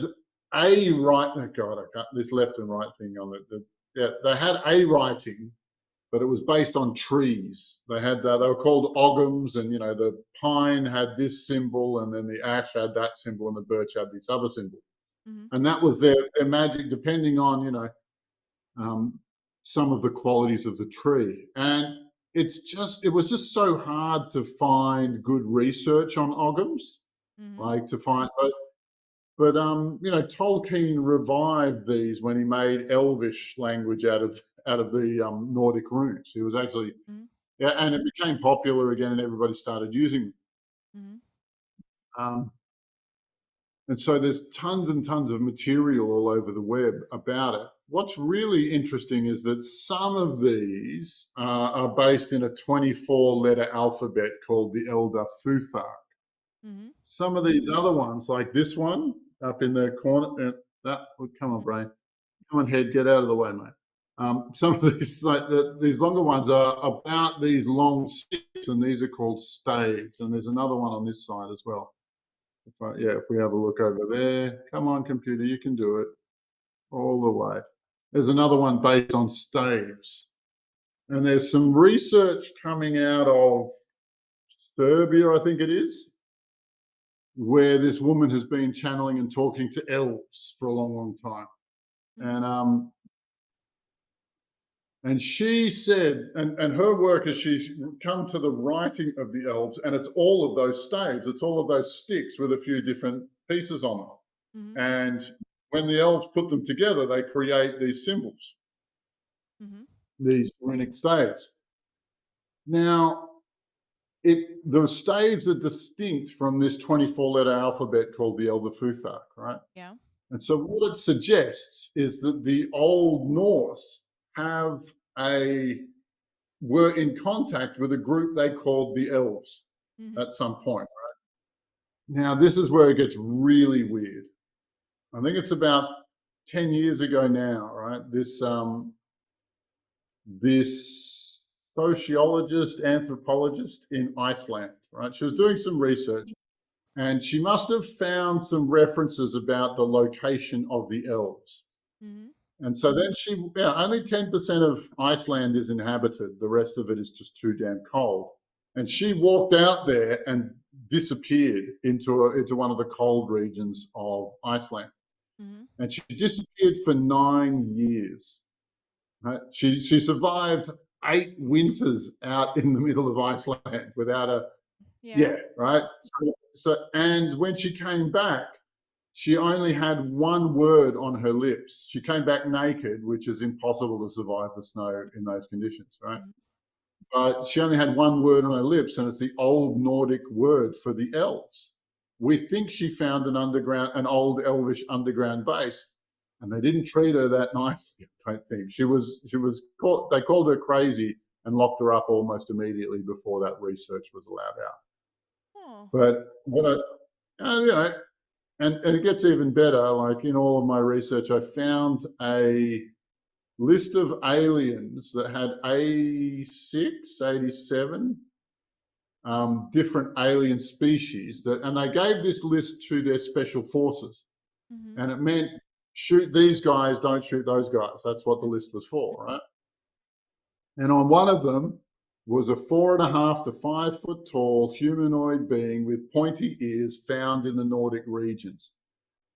a right. Oh God, I got this left and right thing on it. Yeah, they had a writing, but it was based on trees. They were called oghams, and the pine had this symbol, and then the ash had that symbol, and the birch had this other symbol, Mm-hmm. and that was their magic, depending on um, some of the qualities of the tree. And it was just so hard to find good research on oghams, Mm-hmm. like to find. But Tolkien revived these when he made Elvish language out of the Nordic runes. He was actually yeah, and it became popular again, and everybody started using them. And so there's tons and tons of material all over the web about it. What's really interesting is that some of these are based in a 24-letter alphabet called the Elder Futhark. Some of these other ones, like this one up in the corner, come on, brain, come on, head, get out of the way, mate. Some of these, these longer ones, are about these long sticks, and these are called staves. And there's another one on this side as well. If we have a look over there, come on, computer, you can do it all the way. There's another one based on staves, and there's some research coming out of Serbia, I think it is, where this woman has been channeling and talking to elves for a long, long time. And she said, and her work is she's come to the writing of the elves, and it's all of those staves, it's all of those sticks with a few different pieces on them. And when the elves put them together, they create these symbols, these runic staves. Now, the staves are distinct from this 24-letter alphabet called the Elder Futhark, right? Yeah. And so what it suggests is that the Old Norse were in contact with a group they called the elves at some point, right? Now, this is where it gets really weird. I think it's about 10 years ago now, right? This sociologist, anthropologist in Iceland, right? She was doing some research, and she must have found some references about the location of the elves. And so then only 10% of Iceland is inhabited. The rest of it is just too damn cold. And she walked out there and disappeared into one of the cold regions of Iceland. And she disappeared for 9 years. Right? She survived 8 winters out in the middle of Iceland without right? And when she came back, she only had one word on her lips. She came back naked, which is impossible to survive the snow in those conditions, right? But she only had one word on her lips, and it's the Old Nordic word for the elves. We think she found an old elvish underground base, and they didn't treat her that nicely, I don't think. She was caught, they called her crazy and locked her up almost immediately before that research was allowed out. But and it gets even better. Like in all of my research, I found a list of aliens that had 87 different alien species, and they gave this list to their special forces. And it meant shoot these guys, don't shoot those guys. That's what the list was for, right? And on one of them was a 4.5 to 5 foot tall humanoid being with pointy ears found in the Nordic regions.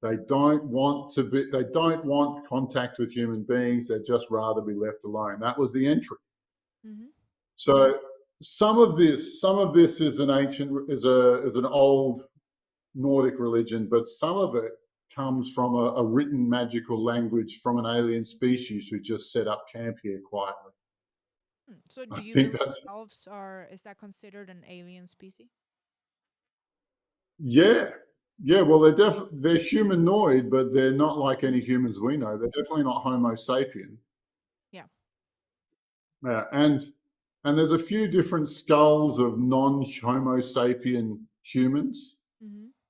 They don't want contact with human beings. They'd just rather be left alone. That was the entry. So some of this is an old Nordic religion, but some of it comes from a written magical language from an alien species who just set up camp here quietly. So do you believe elves is that considered an alien species? Yeah. Well, they're humanoid, but they're not like any humans we know. They're definitely not Homo sapien. Yeah. Yeah, and there's a few different skulls of non-Homo sapien humans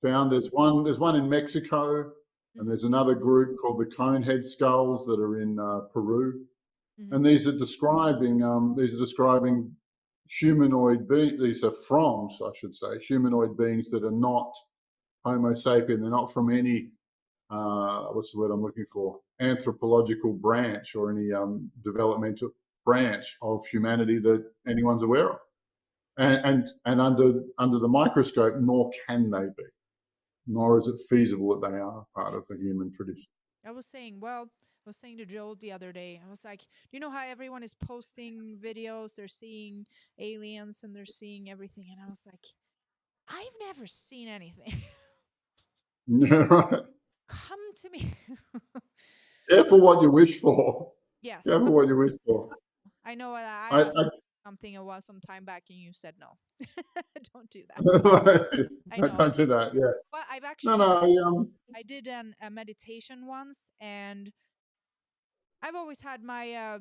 found. There's one in Mexico, and there's another group called the Conehead skulls that are in Peru. And these are describing humanoid beings. These are froms, I should say, humanoid beings that are not Homo sapien. They're not from any what's the word I'm looking for? Anthropological branch or any developmental branch of humanity that anyone's aware of. And under the microscope, nor can they be, nor is it feasible that they are part of the human tradition. I was saying to Joel the other day, I was like, you know how everyone is posting videos, they're seeing aliens and they're seeing everything. And I was like, I've never seen anything. Right. to me. Careful what you wish for. Yes, Careful what you wish for. I know that I I, asked something a while some time back, and you said no. Don't do that. I I know. don't do that. Yeah. Well, I've No, actually no. I did a meditation once, and I've always had my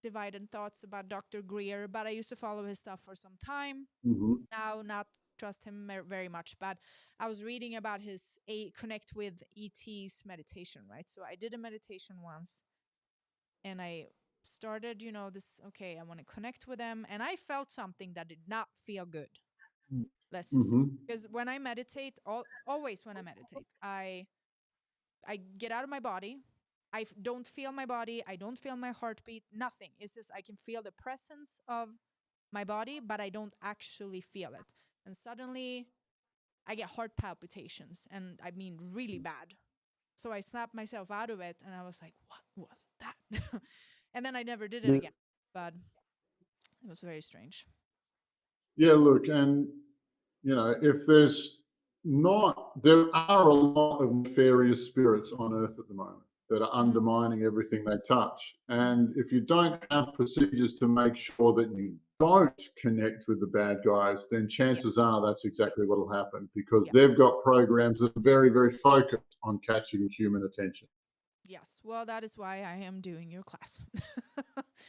divided thoughts about Dr. Greer, but I used to follow his stuff for some time. Mhm. Now, not trust him very much, but I was reading about his connect with ET's meditation, right? So I did a meditation once, and I started, this, okay, I want to connect with them, and I felt something that did not feel good. Let's just say. Mhm. Because when I meditate, always when I meditate, I get out of my body. I don't feel my body. I don't feel my heartbeat. Nothing. It's just I can feel the presence of my body, but I don't actually feel it. And suddenly I get heart palpitations, and I mean really bad. So I snapped myself out of it, and I was like, what was that? And then I never did it Yeah. again. But it was very strange. Yeah. Look, and if there are a lot of nefarious spirits on Earth at the moment that are Mm, undermining everything they touch. mm, And if you don't have procedures to make sure that you don't connect with the bad guys, then yeah, chances are that's exactly what will happen, because yeah. they've got programs that are very, very focused on catching human attention. Yes. Well, that is why I am doing your class.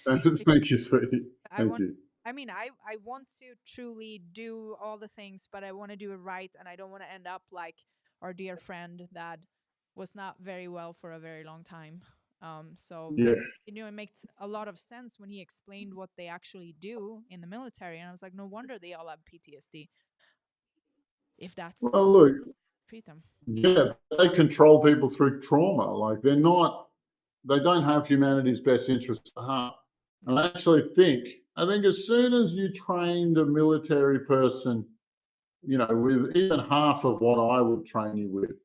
Thank you, sweetie. I Thank want you. I mean, I want to truly do all the things, but I want to do it right, and I don't want to end up like our dear friend that was not very well for a very long time. So Yeah. but it makes a lot of sense when he explained what they actually do in the military, and I was like, no wonder they all have PTSD if that's Well, look, treat them. yeah, they control people through trauma. Like they don't have humanity's best interests at heart. And No. I think as soon as you trained a military person, with even half of what I would train you with,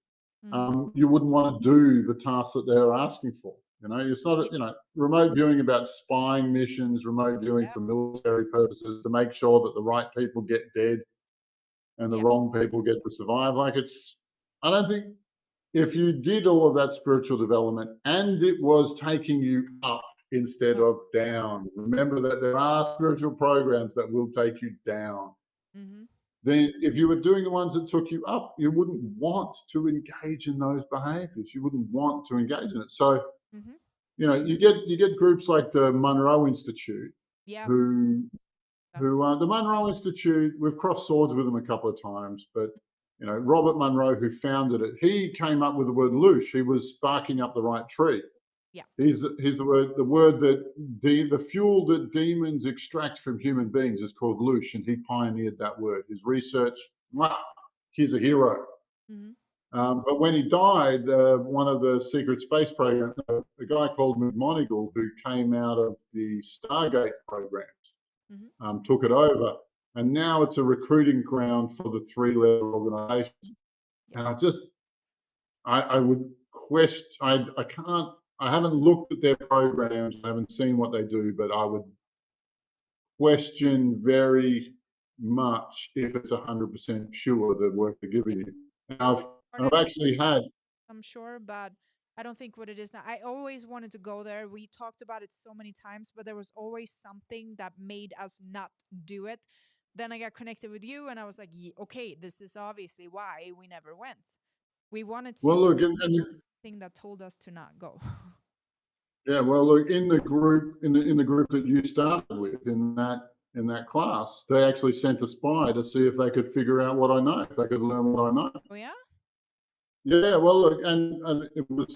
Mm. you wouldn't want to do the tasks that they're asking for. It's Yeah. not, remote viewing about spying missions, remote viewing Yeah. for military purposes to make sure that the right people get dead and the Yeah. wrong people get to survive. I don't think if you did all of that spiritual development and it was taking you up instead Oh. of down, remember that there are spiritual programs that will take you down. Mm-hmm. Then, if you were doing the ones that took you up, you wouldn't want to engage in those behaviors. You wouldn't want to engage in it. So, Mm-hmm. you get groups like the Monroe Institute, Yeah. who Yeah. the Monroe Institute, we've crossed swords with them a couple of times, but Robert Monroe, who founded it, he came up with the word loosh. He was barking up the right tree. Yeah. He's the word that the fuel that demons extract from human beings is called loosh, and he pioneered that word. His research, he's a hero. Mm-hmm. But when he died, one of the secret space program, a guy called McMonigal, who came out of the Stargate programs, Mm-hmm. took it over, and now it's a recruiting ground for the three-letter organizations. And Yes. I would question, I can't, I haven't looked at their programs, I haven't seen what they do, but I would question very much if it's 100% pure, the work they're Yeah. giving you. And Well, I've, they and started I've it, actually had, I'm sure, but I don't think what it is now. I always wanted to go there. We talked about it so many times, but there was always something that made us not do it. Then I got connected with you, and I was like, okay, this is obviously why we never went. We wanted to well, look, and thing that told us to not go. yeah, well, look, in the group that you started with in that class, they actually sent a spy to see if they could figure out what I know, if they could learn what I know. Oh yeah. Yeah, well, look, and it was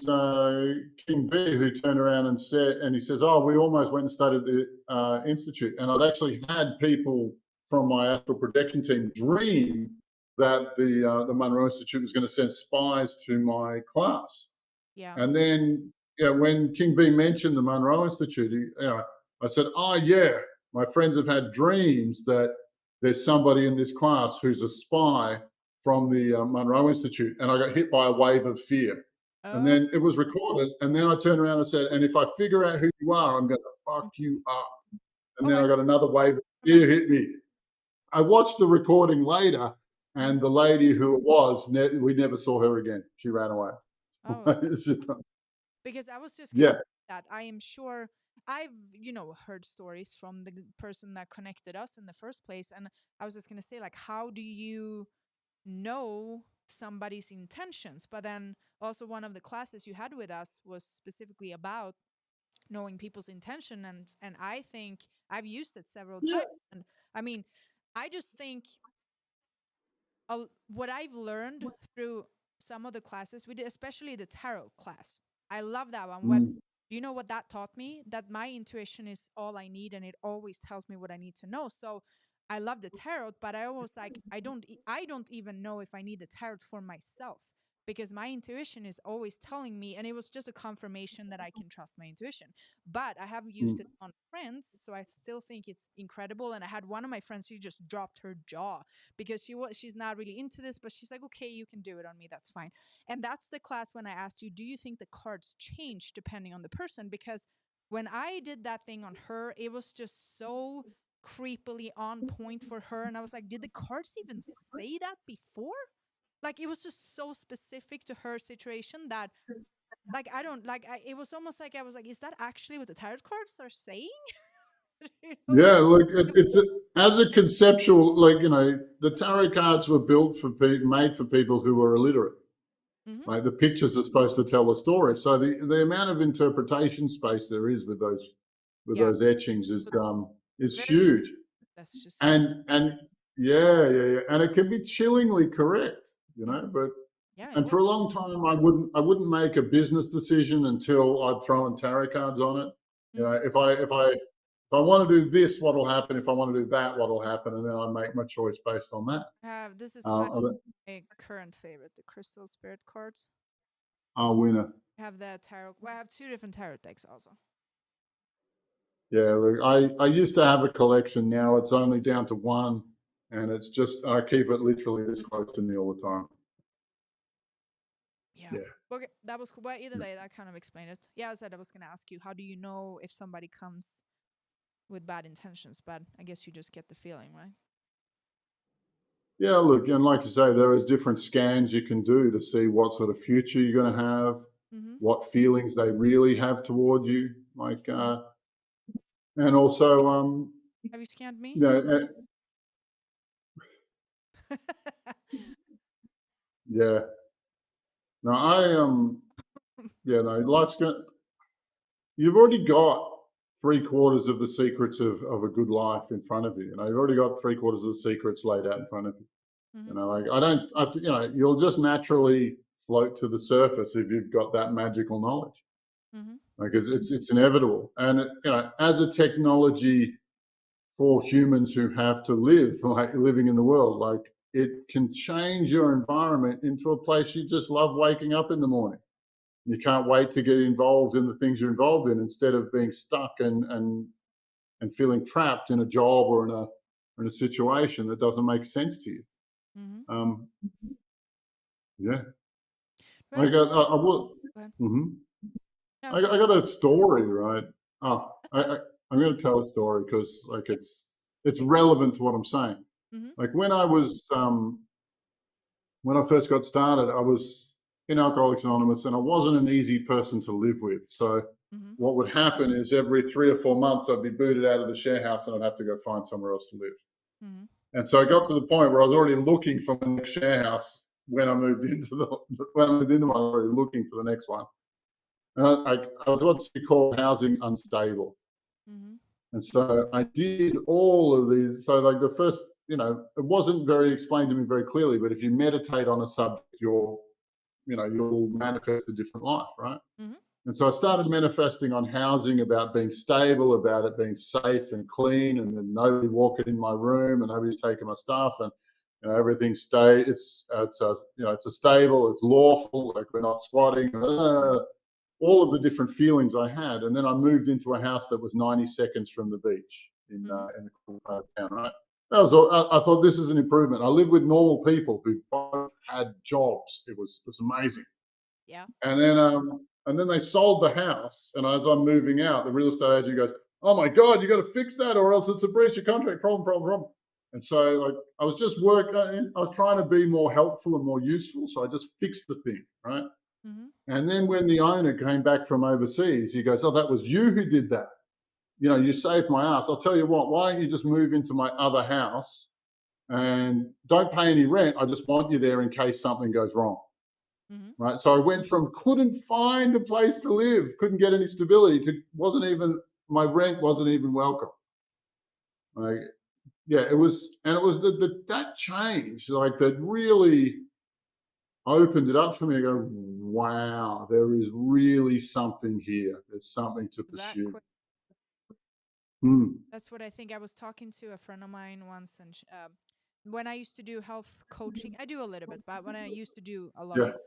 King B who turned around and he says, "Oh, we almost went and studied the institute." And I'd actually had people from my astral projection team dream that the Monroe Institute was going to send spies to my class. Yeah. And then, when King B mentioned the Monroe Institute, I said, "Oh yeah, my friends have had dreams that there's somebody in this class who's a spy from the Monroe Institute," and I got hit by a wave of fear. And Oh. then it was recorded, and then I turned around and said, "And if I figure out who you are, I'm going to fuck you up." And Oh then my. I got another wave of Remember. fear hit me. I watched the recording later, Mm. and the lady who it was, we never saw her again. She ran away. Oh, It's just because I was just gonna yeah. say that I am sure I've heard stories from the person that connected us in the first place, and I was just gonna say like, how do you know somebody's intentions? But then also one of the classes you had with us was specifically about knowing people's intention, and I think I've used it several Yeah. times, and I mean, I just think what I've learned through some of the classes we did, especially the tarot class. I love that one. What Mm. do you know what that taught me? That my intuition is all I need, and it always tells me what I need to know. So I love the tarot, but I always like I don't even know if I need the tarot for myself, because my intuition is always telling me, and it was just a confirmation that I can trust my intuition. But I have used Mm. it on friends, so I still think it's incredible. And I had one of my friends, she just dropped her jaw because she's not really into this, but she's like, okay, you can do it on me, that's fine. And that's the class when I asked you, do you think the cards change depending on the person? Because when I did that thing on her, it was just so creepily on point for her, and I was like, did the cards even say that before? Like, it was just so specific to her situation that, like, I don't like it was almost like I was like, is that actually what the tarot cards are saying? Yeah, look, as a conceptual, like, the tarot cards were built for people, made for people who were illiterate. Mm-hmm. Like the pictures are supposed to tell a story. So the amount of interpretation space there is with Yeah, those etchings is very, huge. let's just say. And yeah. And it can be chillingly correct, Mm-hmm. but Yeah, it and was. for a long time I wouldn't make a business decision until I'd thrown tarot cards on it. Mm-hmm. If I want to do this, what'll happen? If I want to do that, what'll happen? And then I make my choice based on that. This is Uh, my current favorite, the Crystal Spirit cards. I'll win it. I have the tarot. Well, I have two different tarot decks also. Yeah, look, I used to have a collection. Now it's only down to one, and it's just I keep it literally this close to me all the time. Yeah. Yeah. Okay, that was cool. Well, either way, that kind of explained it. Yeah, I said I was going to ask you, how do you know if somebody comes with bad intentions? But I guess you just get the feeling, right? Yeah, look, and like you say, there is different scans you can do to see what sort of future you're going to have, Mm-hmm. what feelings they really have towards you, like, Mm-hmm. and also, Have you scanned me? you know, uh, yeah. No, yeah, no, life's going. You've already got three-quarters of the secrets of a good life in front of you. You've already got three-quarters of the secrets laid out in front of you. Mm-hmm. Like you'll just naturally float to the surface if you've got that magical knowledge. Mm-hmm. Like it's inevitable. And as a technology for humans who have to live, like living in the world, like it can change your environment into a place you just love waking up in the morning. You can't wait to get involved in the things you're involved in instead of being stuck and feeling trapped in a job or in a situation that doesn't make sense to you. Mm-hmm. Um, yeah, Very cool. I will. Go ahead. hmm No, I I, was just. I got a story, right? Oh, I'm going to tell a story because like Yeah. it's relevant to what I'm saying. Mm-hmm. Like when I first got started, I was in Alcoholics Anonymous, and I wasn't an easy person to live with. So Mm-hmm. what would happen is every 3 or 4 months, I'd be booted out of the share house, and I'd have to go find somewhere else to live. Mm-hmm. And so I got to the point where I was already looking for my next share house when I moved into when I moved into one, I was already looking for the next one. And I was what you call housing unstable. Mm-hmm. And so I did all of these. So like the first, it wasn't very explained to me very clearly, but if you meditate on a subject, you'll manifest a different life, right? Mm-hmm. And so I started manifesting on housing, about being stable, about it being safe and clean, and then nobody walking in my room and nobody's taking my stuff, and everything it's a stable, it's lawful, like we're not squatting, all of the different feelings I had. And then I moved into a house that was 90 seconds from the beach Mm-hmm. in the cool part of town, right? I thought this is an improvement. I lived with normal people who both had jobs. It was amazing. Yeah. And then they sold the house. And as I'm moving out, the real estate agent goes, "Oh my God, you got to fix that, or else it's a breach of contract. Problem." And so, like, I was just I was trying to be more helpful and more useful. So I just fixed the thing, right? Mm-hmm. And then when the owner came back from overseas, he goes, "Oh, that was you who did that. You know, you saved my ass. I'll tell you what, why don't you just move into my other house and don't pay any rent? I just want you there in case something goes wrong." Mm-hmm. Right. So I went from couldn't find a place to live, couldn't get any stability, to wasn't even, my rent wasn't even welcome. Like, yeah, it was, and it was that change, like, that really opened it up for me. I go, wow, there is really something here. There's something to That pursue. quick. Hmm. That's what I think. I was talking to a friend of mine once, and when I used to do health coaching, I do a little bit, but when I used to do a lot of Yeah. coaching,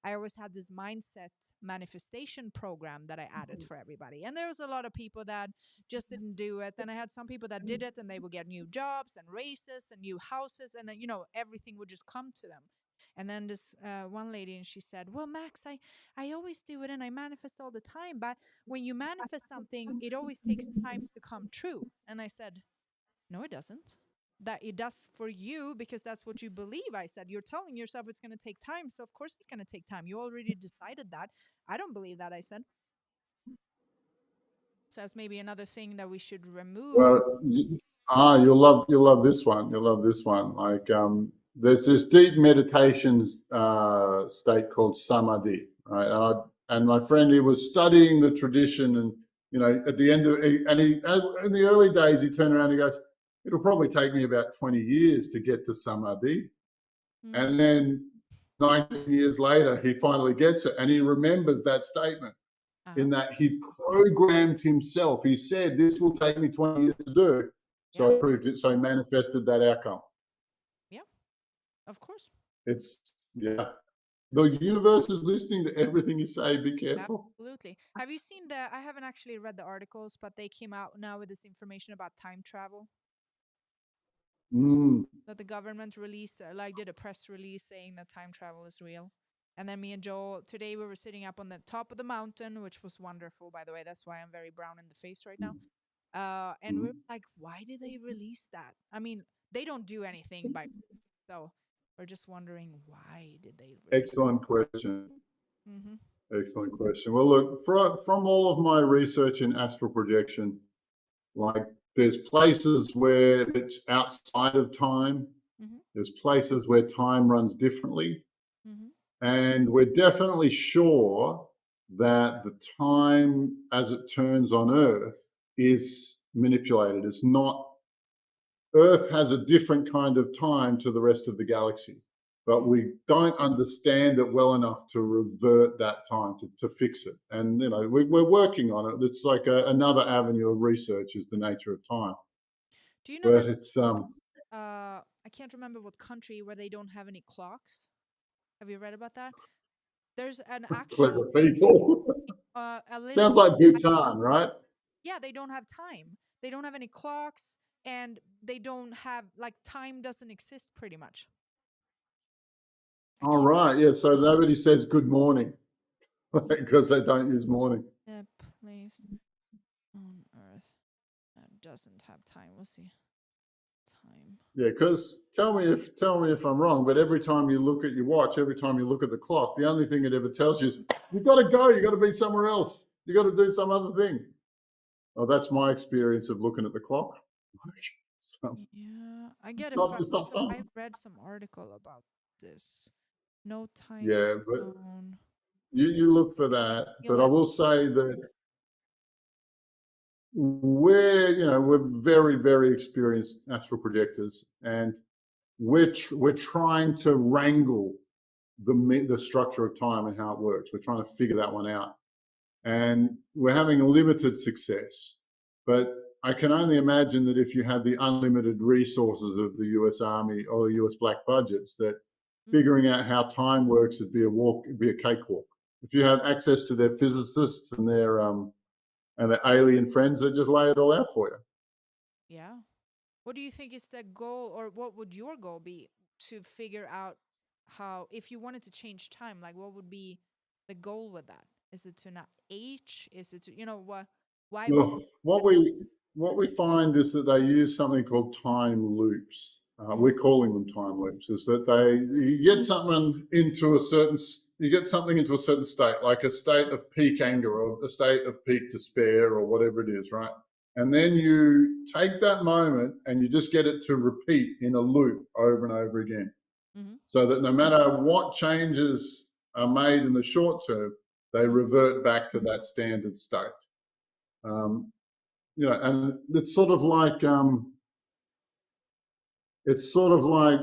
I always had this mindset manifestation program that I added for everybody. And there was a lot of people that just didn't do it. And I had some people that did it and they would get new jobs and raises and new houses, and everything would just come to them. And then this one lady, and she said, "Well, Maaxx, I always do it and I manifest all the time. But when you manifest something, it always takes time to come true." And I said, "No, it doesn't. That it does for you because that's what you believe." I said, "You're telling yourself it's going to take time. So, of course, it's going to take time. You already decided that." I don't believe that, I said. So, that's maybe another thing that we should remove. Well, you'll love this one. You'll love this one. Like, there's this deep meditation state called samadhi, right? And my friend, he was studying the tradition, and at the end of, and he in the early days, he turned around and he goes, "It'll probably take me about 20 years to get to samadhi." Mm, And then 19 years later, he finally gets it, and he remembers that statement, uh-huh. in that he programmed himself. He said, "This will take me 20 years to do." Yeah. So I proved it. So he manifested that outcome. Yeah. Of course. It's, yeah. The universe is listening to everything you say. Be careful. Absolutely. Have you seen the? I haven't actually read the articles, but they came out now with this information about time travel Mm, that the government released, like did a press release saying that time travel is real. And then me and Joel today we were sitting up on the top of the mountain, which was wonderful, by the way. That's why I'm very brown in the face right now. And we're mm. like, why did they release that? I mean, they don't do anything by, so we're just wondering why did they release? Excellent question. Mm-hmm. Excellent question. Well, look, from all of my research in astral projection, like, there's places where it's outside of time. Mm-hmm. There's places where time runs differently. Mm-hmm. And we're definitely sure that the time as it turns on Earth is manipulated. It's not, Earth has a different kind of time to the rest of the galaxy, but we don't understand it well enough to revert that time, to fix it. And, we're working on it. It's like another avenue of research, is the nature of time. Do you know But that? it's, I can't remember what country where they don't have any clocks. Have you read about that? There's an actual clever people. a little Sounds like Bhutan, right? yeah, they don't have time. They don't have any clocks, and they don't have like time doesn't exist pretty much. I All can't right. Yeah. So nobody says good morning because they don't use morning. a place on Earth that doesn't have time. We'll see. Time. Yeah. Because tell me if I'm wrong, but every time you look at your watch, every time you look at the clock, the only thing it ever tells you is you've got to go. You got to be somewhere else. You got to do some other thing. Oh, that's my experience of looking at the clock. So Yeah, I get a it's not so fun. I read some article about this. No time Yeah, but zone. you look for that. But I 2011. will say that we're very, very experienced astral projectors, and we're trying to wrangle the structure of time and how it works. We're trying to figure that one out, and we're having limited success. But I can only imagine that if you had the unlimited resources of the U.S. Army or the U.S. black budgets, that Mm-hmm. figuring out how time works would be a walk, it'd be a cakewalk. If you had access to their physicists and their alien friends, they just lay it all out for you. Yeah. What do you think is the goal, or what would your goal be to figure out how, if you wanted to change time, like what would be the goal with that? Is it to not age? Is it to, what, why would, Well, what we find is that they use something called time loops. we're calling them time loops, is that you get something into a certain state, like a state of peak anger or a state of peak despair or whatever it is, right? And then you take that moment and you just get it to repeat in a loop over and over again, so that no matter what changes are made in the short term, they revert back to that standard state. And it's sort of like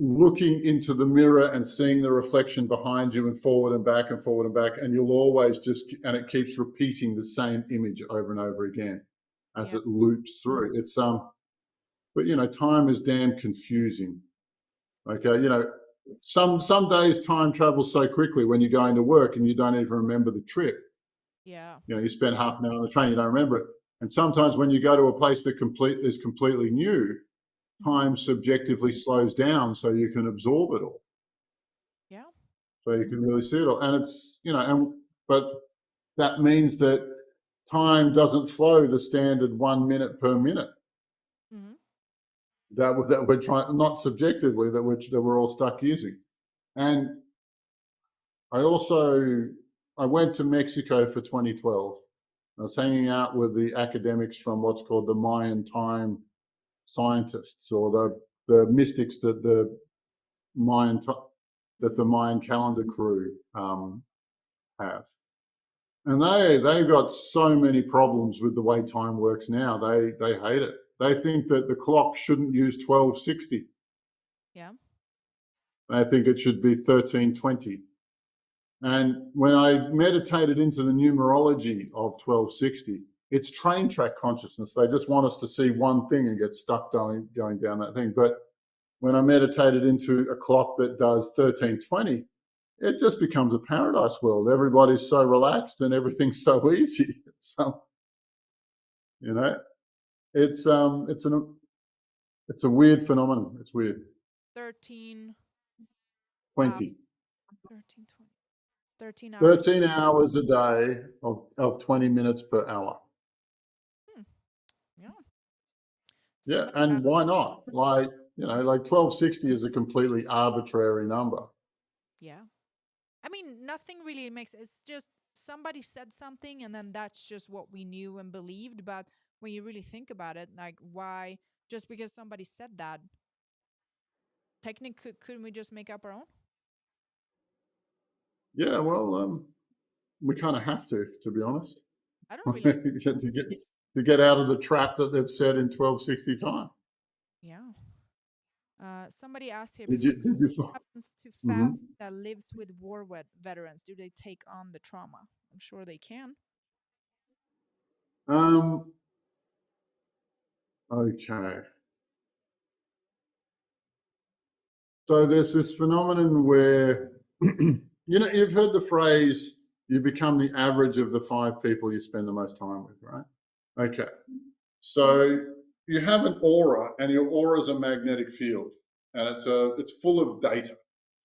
looking into the mirror and seeing the reflection behind you and forward and back and forward and back, and you'll always and it keeps repeating the same image over and over again as it loops through. It's but time is damn confusing. Okay, some days time travels so quickly when you're going to work and you don't even remember the trip. You spend half an hour on the train, you don't remember it. And sometimes when you go to a place that is completely new, time subjectively slows down so you can absorb it all. So you can really see it all. And it's, but that means that time doesn't flow the standard 1 minute per minute. That we're trying, not subjectively, that we're all stuck using. And I went to Mexico for 2012. I was hanging out with the academics from what's called the Mayan time scientists, or the mystics that the Mayan calendar crew have. And they've got so many problems with the way time works now. They hate it. They think that the clock shouldn't use 1260. They think it should be 1320. And when I meditated into the numerology of 1260, it's train track consciousness. They just want us to see one thing and get stuck going down that thing. But when I meditated into a clock that does 1320, it just becomes a paradise world. Everybody's so relaxed and everything's so easy. So, it's a weird phenomenon. It's weird. 13. 20. 13 hours. 13 hours a day of 20 minutes per hour. Yeah, and why not? Like 1260 is a completely arbitrary number. I mean, nothing really makes, it's just somebody said something and then that's just what we knew and believed. But when you really think about it, like, why, just because somebody said that, technically, couldn't we just make up our own? Yeah, well, we kind of have to be honest. I don't really to get out of the trap that they've set in 1260 time. Somebody asked here, what happens to family that lives with war veterans? Do they take on the trauma? I'm sure they can. Okay. So there's this phenomenon where, you've heard the phrase, you become the average of the 5 people you spend the most time with, right? Okay. So you have an aura, and your aura is a magnetic field, and it's full of data,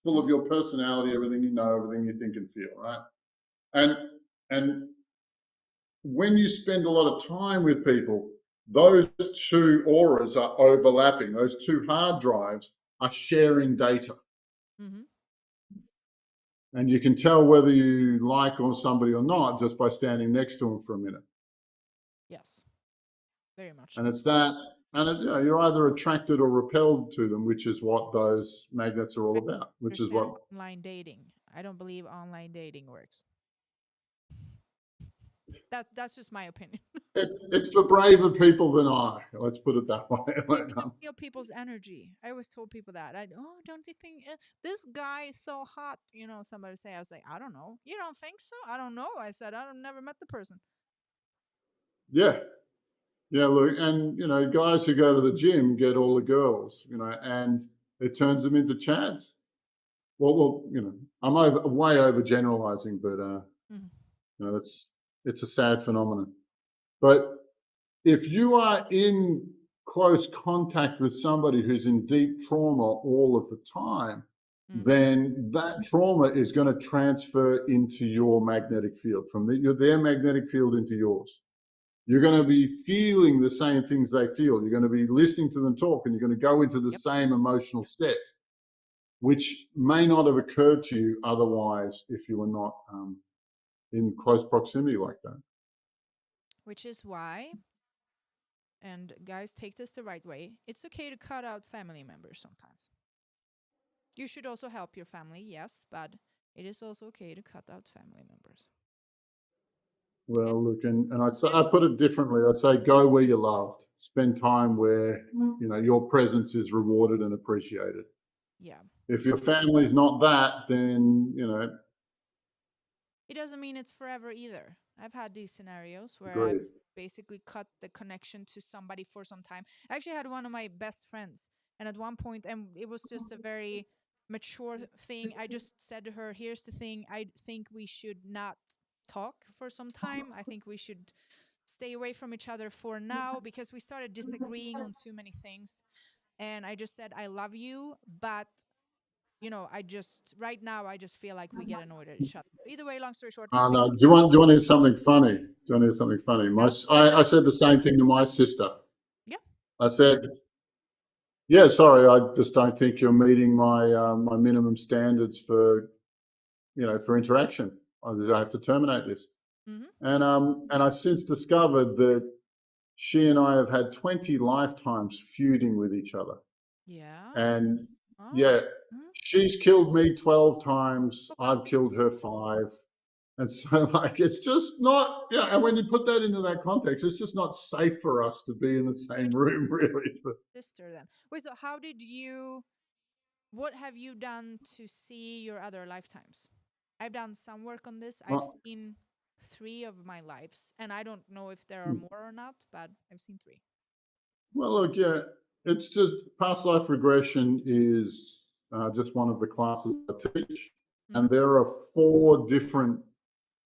full of your personality, everything you know, everything you think and feel, right? And when you spend a lot of time with people, those 2 auras are overlapping. Those 2 hard drives are sharing data. And you can tell whether you like somebody or not just by standing next to them for a minute. Yes, very much. And it's that, and you're either attracted or repelled to them, which is what those magnets are all about. Which is what online dating. I don't believe online dating works. That's just my opinion. It's for braver people than I. Let's put it that way. You can feel people's energy. I always told people that. Don't you think this guy is so hot? Somebody say. I was like, I don't know. You don't think so? I don't know. I said, I've never met the person. Yeah, look, and guys who go to the gym get all the girls, and it turns them into chads. Well, I'm way overgeneralizing, but it's a sad phenomenon. But if you are in close contact with somebody who's in deep trauma all of the time, then that trauma is going to transfer into your magnetic field, from their magnetic field into yours. you're going to be feeling the same things they feel. You're going to be listening to them talk, and you're going to go into the Yep. same emotional set, which may not have occurred to you otherwise if you were not in close proximity like that. Which is why, and guys, take this the right way, it's okay to cut out family members sometimes. You should also help your family, yes, but it is also okay to cut out family members. And Well, look, and I put it differently. I say go where you're loved. Spend time where your presence is rewarded and appreciated. yeah, If your family's not that, then it doesn't mean it's forever either. I've had these scenarios where I've agreed. basically cut the connection to somebody for some time. I actually had one of my best friends, and at one point, and it was just a very mature thing. I just said to her, "Here's the thing. I think we should not talk for some time. I think we should stay away from each other for now because we started disagreeing on too many things." And I just said, "I love you, but right now I just feel like we get annoyed at each other." Either way, long story short, I No. Do you want to hear something funny? Do you want to hear something funny? yeah, I said the same thing to my sister. yeah, I said, "Yeah, sorry, I just don't think you're meeting my minimum standards for for interaction. I have to terminate this." mm-hmm. And I since discovered that she and I have had 20 lifetimes feuding with each other. Yeah. And Oh. yeah, Mhm. she's killed me 12 times. Oh, wow. I've killed her 5. And so, like, it's just not, and when you put that into that context, it's just not safe for us to be in the same Which room, really. sister then? Wait, so what have you done to see your other lifetimes? I've done some work on this. I've Well, seen 3 of my lives, and I don't know if there are more or not, but I've seen 3. well, look, it's just past life regression is just one of the classes I teach. Mm-hmm. And there are 4 different.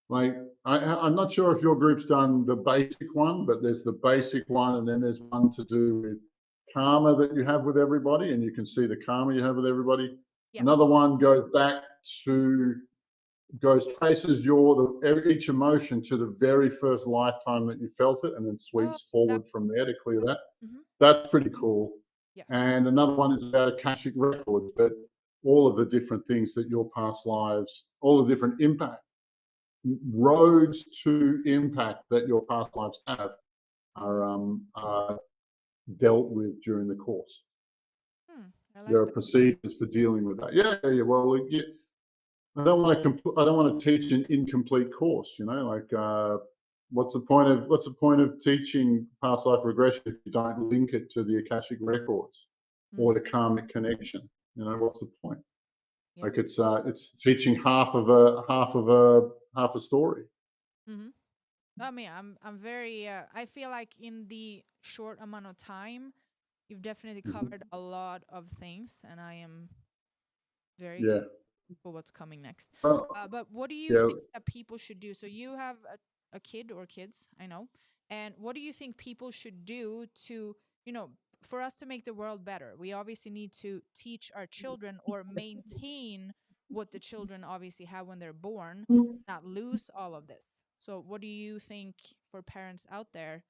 Like, I'm not sure if your group's done the basic one, but there's the basic one, and then there's one to do with karma that you have with everybody, and you can see the karma you have with everybody. Yes. Another one traces each emotion to the very first lifetime that you felt it, and then Oh, sweeps that. forward from there to clear that. Mm-hmm. That's pretty cool. Yes. And another one is about Akashic records, but all of the different things that your past lives, all the different roads to impact that your past lives have are dealt with during the course. I like There are that. procedures for dealing with that. Yeah. Well, I don't want to teach an incomplete course. Like what's the point of teaching past life regression if you don't link it to the Akashic records or the karmic connection? What's the point? Yeah. Like it's teaching half a story. Mm-hmm. I mean, I'm very. I feel like in the short amount of time, you've definitely covered a lot of things, and I am very Yeah. excited for what's coming next. Well, But what do you yeah. think that people should do? So you have a kid or kids, I know. And what do you think people should do to, for us to make the world better? We obviously need to teach our children or maintain what the children obviously have when they're born, not lose all of this. So what do you think for parents out there?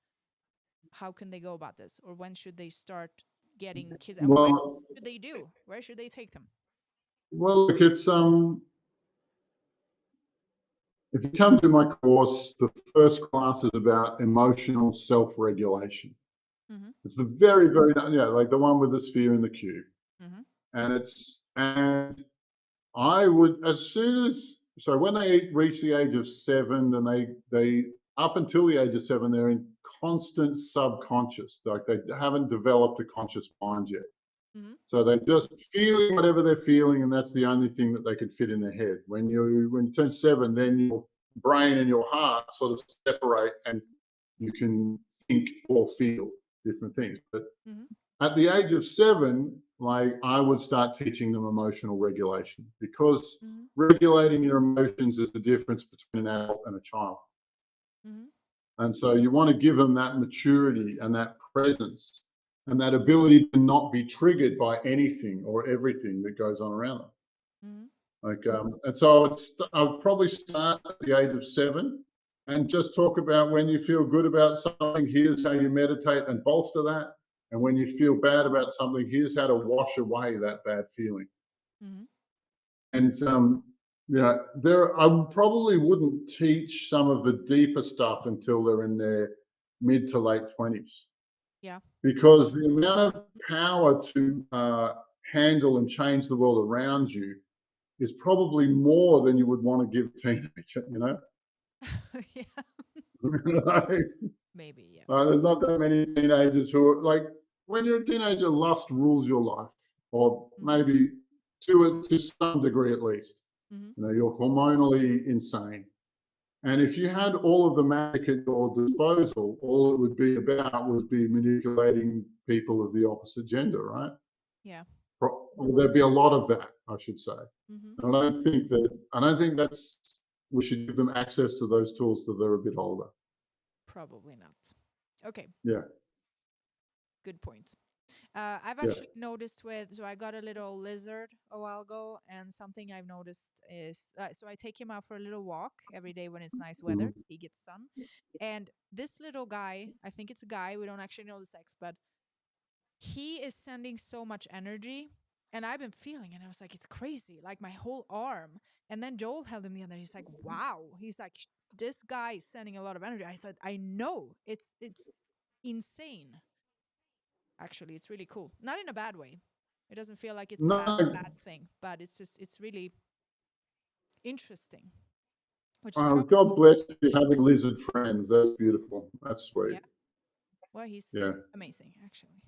How can they go about this? Or when should they start getting kids? And where Well, should they do? Where should they take them? look, it's if you come to my course, the first class is about emotional self-regulation. Mm-hmm. It's the very, very, like the one with the sphere and the cube. Mm-hmm. And I would, when they reach the age of 7, and they up until the age of 7, they're in constant subconscious, like they haven't developed a conscious mind yet. Mm-hmm. So they're just feeling whatever they're feeling, and that's the only thing that they can fit in their head. When you turn 7, then your brain and your heart sort of separate, and you can think or feel different things. But Mm-hmm. at the age of 7, like I would start teaching them emotional regulation, because Mm-hmm. regulating your emotions is the difference between an adult and a child. Mm-hmm. And so you want to give them that maturity and that presence and that ability to not be triggered by anything or everything that goes on around them. Mm-hmm. Like, and so I would probably start at the age of 7, and just talk about when you feel good about something, here's how you meditate and bolster that. And when you feel bad about something, here's how to wash away that bad feeling. Mm-hmm. And I probably wouldn't teach some of the deeper stuff until they're in their mid to late 20s. Yeah. Because the amount of power to handle and change the world around you is probably more than you would want to give a teenager, Yeah. like, Maybe, yes. there's not that many teenagers who are like, when you're a teenager, lust rules your life, or maybe to some degree at least. Mm-hmm. You're hormonally insane. And if you had all of the magic at your disposal, all it would be about would be manipulating people of the opposite gender, right? Yeah. Or there'd be a lot of that, I should say. Mm-hmm. And I don't think that's we should give them access to those tools till they're a bit older. Probably not. Okay. Yeah. Good point. I've Yeah. actually noticed so I got a little lizard a while ago, and something I've noticed is, so I take him out for a little walk every day when it's nice weather. Mhm. He gets sun. And this little guy, I think it's a guy, we don't actually know the sex, but he is sending so much energy. And I've been feeling, and I was like, it's crazy, like my whole arm. And then Joel held him the other. He's like, wow. He's like, this guy is sending a lot of energy. I said, I know, it's insane. Actually, it's really cool. Not in a bad way. It doesn't feel like it's a bad No, bad thing, but it's really interesting. Which is probably God bless you having lizard friends. That's beautiful. That's sweet. yeah. Well, he's Yeah. amazing actually.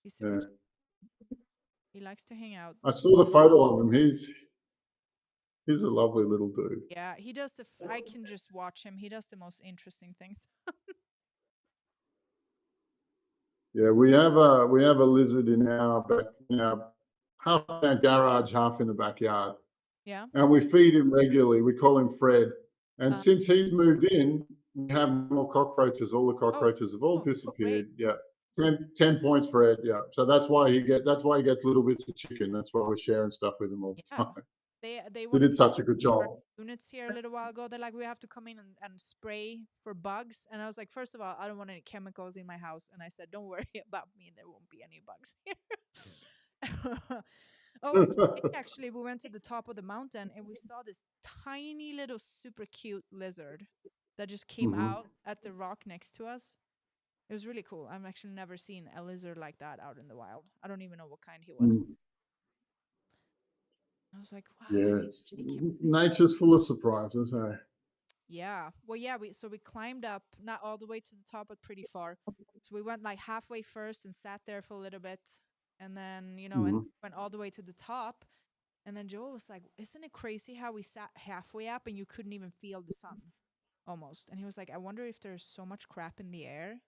He's super Yeah. cute. He likes to hang out. I saw the photo of him. He's a lovely little dude. Yeah, he does I can just watch him. He does the most interesting things. Yeah, we have a lizard in our half in our garage, half in the backyard. Yeah. And we feed him regularly. We call him Fred. And Uh, since he's moved in, we have more cockroaches. All the oh, cockroaches have all oh, great. disappeared. Yeah. 10 points, Fred. Yeah. So that's why he gets little bits of chicken. That's why we're sharing stuff with him all the Yeah. time. They They wanted did to such a good our job. units here a little while ago. They're like, we have to come in and spray for bugs. And I was like, first of all, I don't want any chemicals in my house. And I said, don't worry about me. There won't be any bugs here. Oh, and today actually we went to the top of the mountain and we saw this tiny little super cute lizard that just came Hmm. out at the rock next to us. It was really cool. I've actually never seen a lizard like that out in the wild. I don't even know what kind he was. I was like, wow, I Yeah. take him. Nature's full of surprises, eh? Yeah. Well, yeah, we climbed up, not all the way to the top, but pretty far. So we went like halfway first and sat there for a little bit, and then, and Hmm. went all the way to the top. And then Joel was like, isn't it crazy how we sat halfway up and you couldn't even feel the sun almost? And he was like, I wonder if there's so much crap in the air.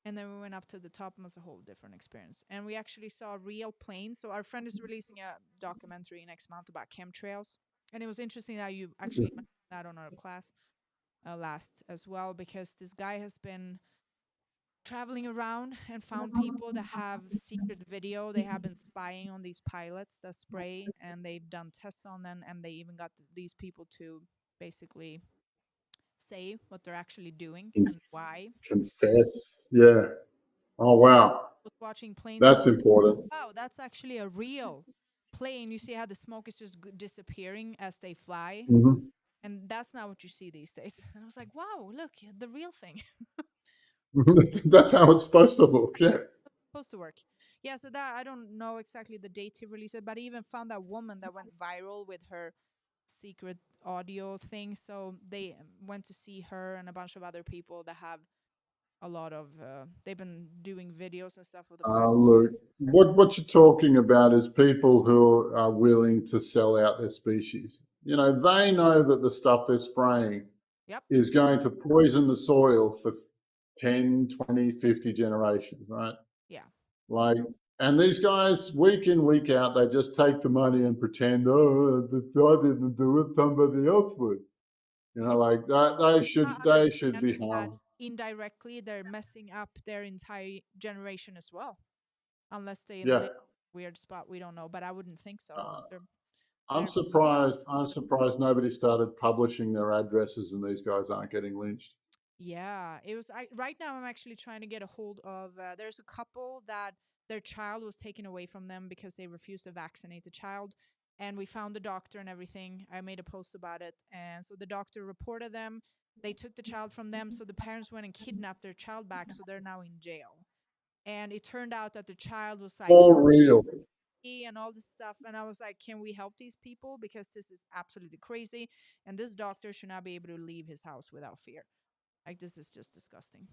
And then we went up to the top and it was a whole different experience. And we actually saw real planes. So our friend is releasing a documentary next month about chemtrails. And it was interesting that you actually mentioned that on our class last as well, because this guy has been traveling around and found people that have secret video. They have been spying on these pilots that spray, and they've done tests on them, and they even got these people to basically say what they're actually doing and why. Confess. Yeah. Oh, wow. Was watching planes and That's important. wow, that's actually a real plane. You see how the smoke is just disappearing as they fly, Hmm. and that's not what you see these days. And I was like, wow, look, the real thing. That's how it's supposed to look. Yeah. Supposed to work. Yeah, so that I don't know exactly the date he released it, but I even found that woman that went viral with her secret audio thing. So they went to see her and a bunch of other people that have a lot of. They've been doing videos and stuff with the pilot. Look, what you're talking about is people who are willing to sell out their species. They know that the stuff they're spraying Yep. is going to poison the soil for 10, 20, 50 generations, right? Yeah. Like, and these guys, week in, week out, they just take the money and pretend, oh, I didn't do it, somebody else would. Yeah. Like that, Not they should understand be that harmed. indirectly they're messing up their entire generation as well, unless they Yeah. live in a weird spot we don't know. But I wouldn't think so. Uh, They're I'm They're really surprised. I'm surprised nobody started publishing their addresses, and these guys aren't getting lynched. yeah, it was. Right now, I'm actually trying to get a hold of. There's a couple that their child was taken away from them because they refused to vaccinate the child, and we found the doctor and everything. I made a post about it, and so the doctor reported them. They took the child from them, so the parents went and kidnapped their child back, so they're now in jail. And it turned out that the child was like For real. and all this stuff, and I was like, can we help these people, because this is absolutely crazy, and this doctor should not be able to leave his house without fear. Like, this is just disgusting.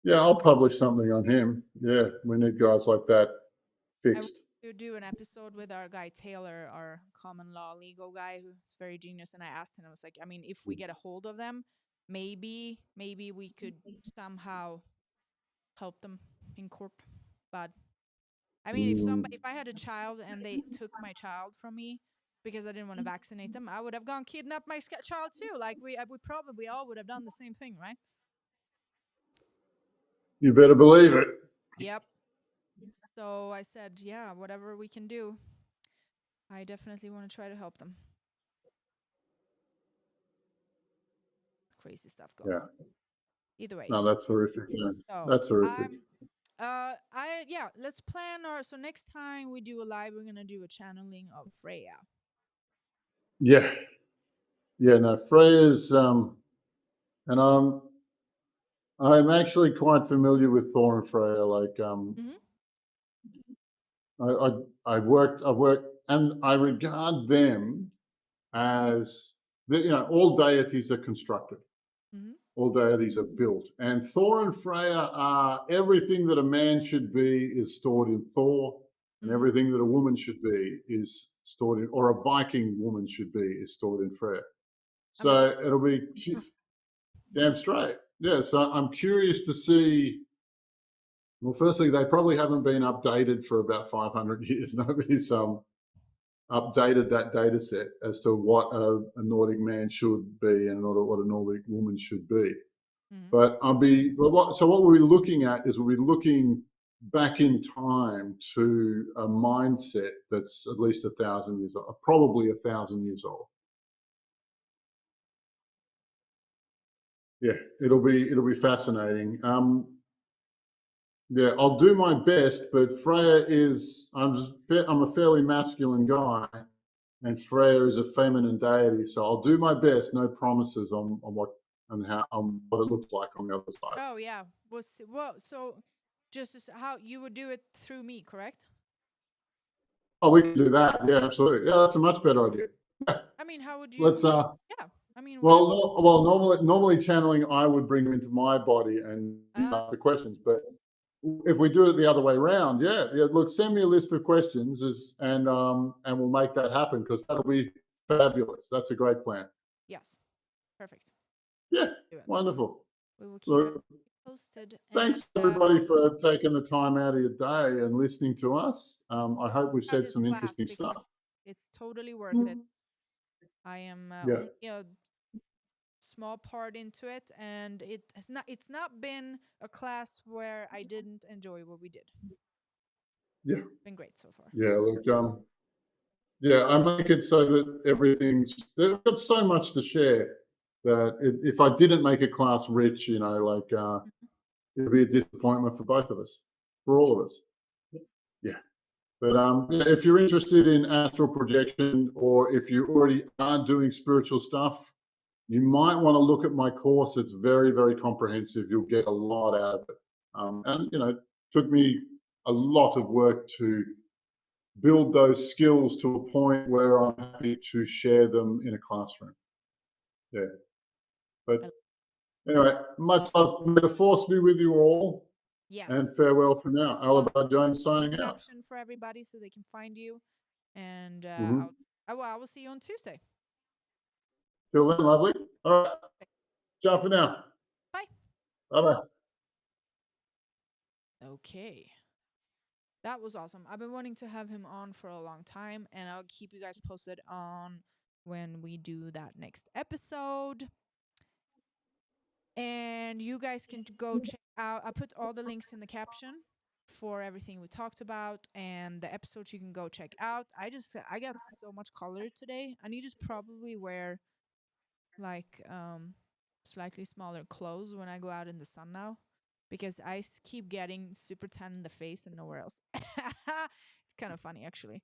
Yeah, I'll publish something on him. Yeah, we need guys like that I want fixed. to do an episode with our guy Taylor, our common law legal guy, who's very genius. And I asked him, I was like, I mean, if we get a hold of them, maybe we could somehow help them in court. But I mean, Mm. if I had a child and they took my child from me because I didn't want to vaccinate them, I would have gone kidnap my child too. Like, we probably all would have done the same thing, right? You better believe it. Yep. So I said, yeah, whatever we can do, I definitely want to try to help them. Crazy stuff going Yeah. on. Either way. No, that's horrific. Yeah. So That's horrific. I'm yeah, let's plan our, so next time we do a live, we're gonna do a channeling of Freya. Yeah. Yeah. No, Freya's and I'm actually quite familiar with Thor and Freya. Like Mm-hmm. I've worked, and I regard them as all deities are constructed. Mm-hmm. All deities are built. And Thor and Freya are everything that a man should be is stored in Thor, and Mm-hmm. everything that a woman should be is stored in, or a Viking woman should be, is stored in Freya. I mean, So it'll be damn straight. Yeah. So I'm curious to see. Well, firstly, they probably haven't been updated for about 500 years. Nobody's updated that data set as to what a Nordic man should be and what a Nordic woman should be. mm-hmm. But what we'll be looking at is we'll be looking back in time to a mindset that's at least 1,000 years old, probably 1,000 years old. Yeah, it'll be fascinating. Yeah, I'll do my best, but Freya is I'm a fairly masculine guy, and Freya is a feminine deity, so I'll do my best. No promises on what and how on what it looks like on the other side. Oh yeah. Well, so just as how you would do it through me, correct? Oh, we can do that. Yeah, absolutely. Yeah, that's a much better idea. Yeah, I mean, how would let's. you? Yeah. I mean, whatever. Well, no, well, normally channeling, I would bring them into my body and Uh, ask the questions. But if we do it the other way around, yeah. Look, send me a list of questions, and we'll make that happen because that'll be fabulous. That's a great plan. yes. Perfect. Yeah, Do it. wonderful. We will keep it Look, posted. And thanks everybody for taking the time out of your day and listening to us. I hope we've at said his some class, interesting because stuff. it's totally worth it. I am Yeah, only a small part into it, and it's not been a class where I didn't enjoy what we did. yeah, It's been great so far. yeah. Look, yeah, I make it so that they've got so much to share that if I didn't make a class rich, Mhm. it'd be a disappointment for both of us, for all of us. Yeah. But yeah, if you're interested in astral projection, or if you already are doing spiritual stuff, you might want to look at my course. It's very, very comprehensive. You'll get a lot out of it. And it took me a lot of work to build those skills to a point where I'm happy to share them in a classroom. Yeah. But I- anyway, much love. May the force be with you all, and Yes. farewell for now. I'll Alobar Jones the signing out. caption for everybody so they can find you. And Mm-hmm. I will see you on Tuesday. Till then, lovely. All right. Ciao for now. Bye. Bye bye. Okay. That was awesome. I've been wanting to have him on for a long time, and I'll keep you guys posted on when we do that next episode. And you guys can go check out, I put all the links in the caption. for everything we talked about and the episodes you can go check out. I got so much color today. I need to probably wear like slightly smaller clothes when I go out in the sun now because keep getting super tan in the face and nowhere else. It's kind of funny actually.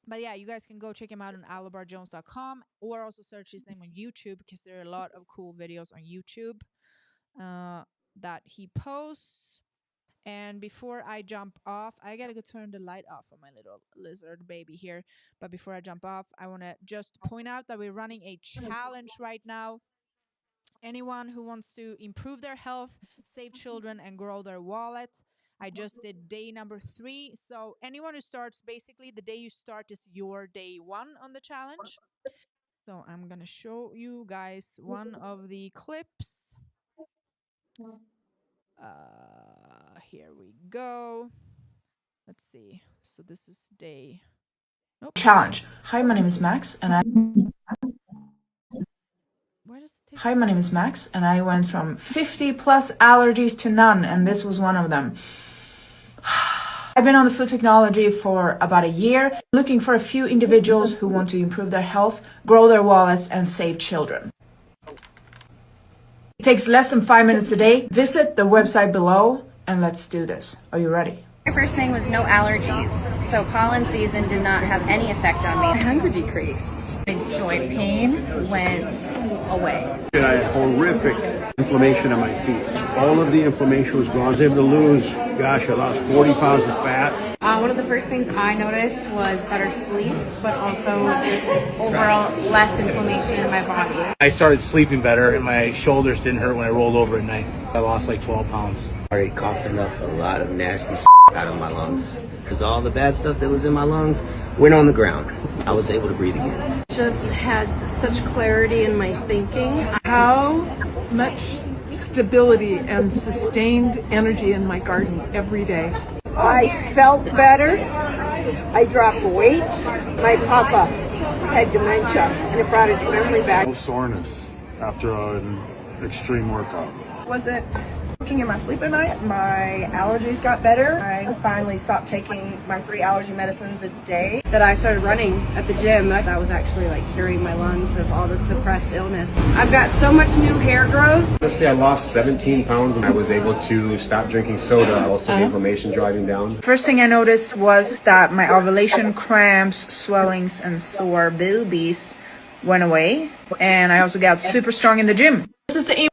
But yeah, you guys can go check him out on alobarjones.com or also search his name on YouTube because there are a lot of cool videos on YouTube that he posts. And before I jump off, I gotta go turn the light off on my little lizard baby here. But before I jump off, I want to just point out that we're running a challenge right now. Anyone who wants to improve their health, save children, and grow their wallet. I just did day number 3. So anyone who starts, basically the day you start is your day 1 on the challenge. So I'm gonna show you guys one of the clips. Here we go. Let's see. So this is day. Nope. Challenge. Hi, my name is Maaxx, and I. Why does it take? Hi, my name is Maaxx, and I went from 50 plus allergies to none, and this was one of them. I've been on the food technology for about a year, looking for a few individuals who want to improve their health, grow their wallets, and save children. It takes less than 5 minutes a day. Visit the website below, and let's do this. Are you ready? My first thing was no allergies, so pollen season did not have any effect on me. My hunger decreased. My joint pain went away. I had horrific inflammation on my feet. All of the inflammation was gone. I was able to lose, I lost 40 pounds of fat. One of the first things I noticed was better sleep, but also just overall less inflammation in my body. I started sleeping better and my shoulders didn't hurt when I rolled over at night. I lost like 12 pounds. I started coughing up a lot of nasty out of my lungs because all the bad stuff that was in my lungs went on the ground. I was able to breathe again. Just had such clarity in my thinking. How much stability and sustained energy in my garden every day. I felt better. I dropped weight. My papa had dementia and it brought his memory back. No soreness after an extreme workout. Wasn't looking at my sleep at night. My allergies got better. I finally stopped taking my 3 allergy medicines a day. That I started running at the gym, that was actually like curing my lungs of all the suppressed illness. I've got so much new hair growth. Honestly, I lost 17 pounds and I was able to stop drinking soda. Also, the inflammation driving down. First thing I noticed was that my ovulation cramps, swellings, and sore boobies went away. And I also got super strong in the gym. This is the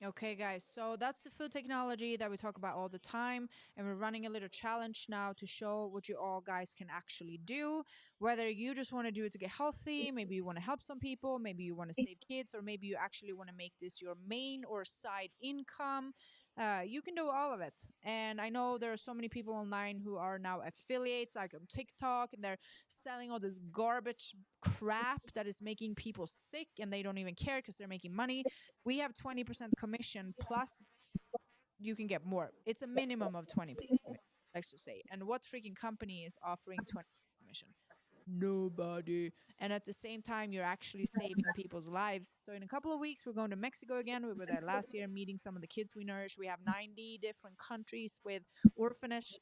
Okay, guys, so that's the food technology that we talk about all the time, and we're running a little challenge now to show what you all guys can actually do. Whether you just want to do it to get healthy, maybe you want to help some people, maybe you want to save kids, or maybe you actually want to make this your main or side income. You can do all of it. And I know there are so many people online who are now affiliates, like on TikTok, and they're selling all this garbage crap that is making people sick, and they don't even care because they're making money. We have 20% commission plus you can get more. It's a minimum of 20%, let's just say. And what freaking company is offering 20% commission? Nobody. And at the same time, you're actually saving people's lives. So in a couple of weeks, we're going to Mexico again. We were there last year meeting some of the kids we nourish. We have 90 different countries with orphanages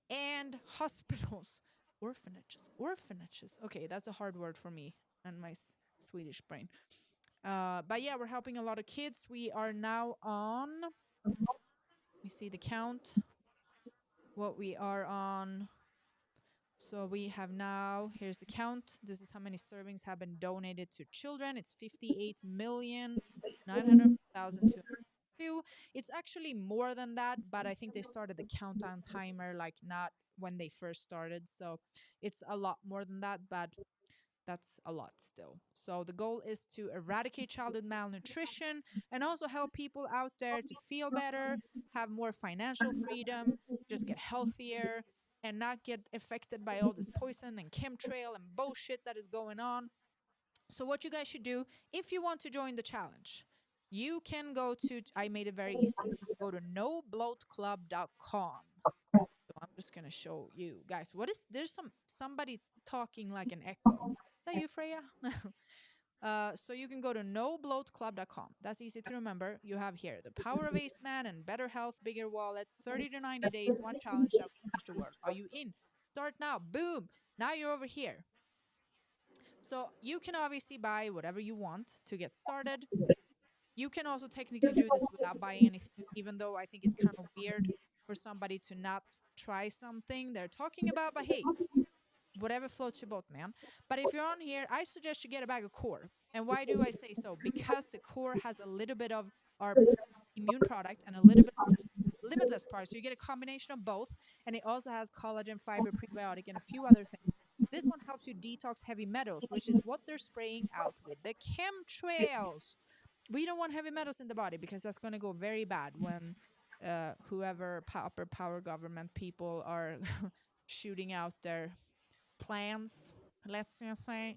and hospitals. Orphanages. Okay, that's a hard word for me and my Swedish brain. But yeah, we're helping a lot of kids. We are now on, we see the count, what we are on. So we have now, here's the count. This is how many servings have been donated to children. It's 58,900,202. It's actually more than that, but I think they started the countdown timer like not when they first started. So it's a lot more than that, but that's a lot still. So the goal is to eradicate childhood malnutrition and also help people out there to feel better, have more financial freedom, just get healthier, and not get affected by all this poison and chemtrail and bullshit that is going on. So what you guys should do, if you want to join the challenge, you can go to, I made it very easy. Go to nobloatclub.com. So I'm just going to show you guys. What is, there's somebody talking like an echo. Is that you, Freya? So you can go to nobloatclub.com. That's easy to remember. You have here the power of Acemannan, better health, bigger wallet, 30 to 90 days, one challenge that will change the world. Are you in? Start now. Boom. Now you're over here. So you can obviously buy whatever you want to get started. You can also technically do this without buying anything, even though I think it's kind of weird for somebody to not try something they're talking about. But hey, whatever floats your boat, man. But if you're on here, I suggest you get a bag of core. And why do I say so? Because the core has a little bit of our immune product and a little bit of limitless part. So you get a combination of both. And it also has collagen, fiber, prebiotic, and a few other things. This one helps you detox heavy metals, which is what they're spraying out with the chemtrails. We don't want heavy metals in the body because that's going to go very bad when whoever upper power government people are shooting out their plans, let's just say.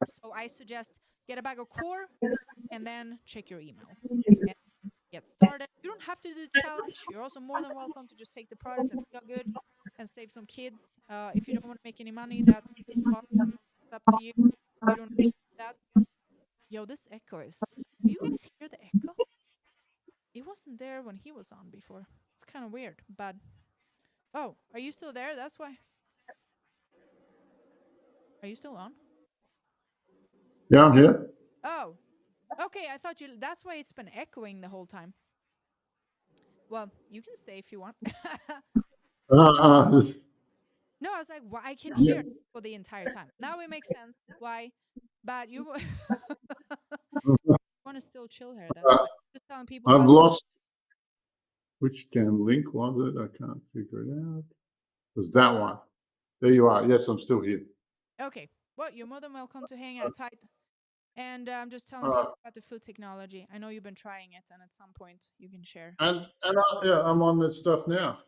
So I suggest get a bag of core and then check your email and get started. You don't have to do the challenge. You're also more than welcome to just take the product and feel good and save some kids. If you don't want to make any money, that's awesome. It's up to you. You don't do that. Yo, this echo is. Do you guys hear the echo? It wasn't there when he was on before. It's kind of weird, but. Oh, are you still there? That's why. Are you still on? Yeah, I'm here. Oh, okay. I thought you. That's why it's been echoing the whole time. Well, you can stay if you want. No, I was like, why? I can hear it for the entire time. Now it makes sense why. But you want to still chill here. That's fine. Just telling people. I've lost. Which damn link was it? I can't figure it out. It was that one. There you are. Yes, I'm still here. Okay. Well, you're more than welcome to hang out tight. And I'm just telling people about the food technology. I know you've been trying it, and at some point you can share. And I'm on this stuff now.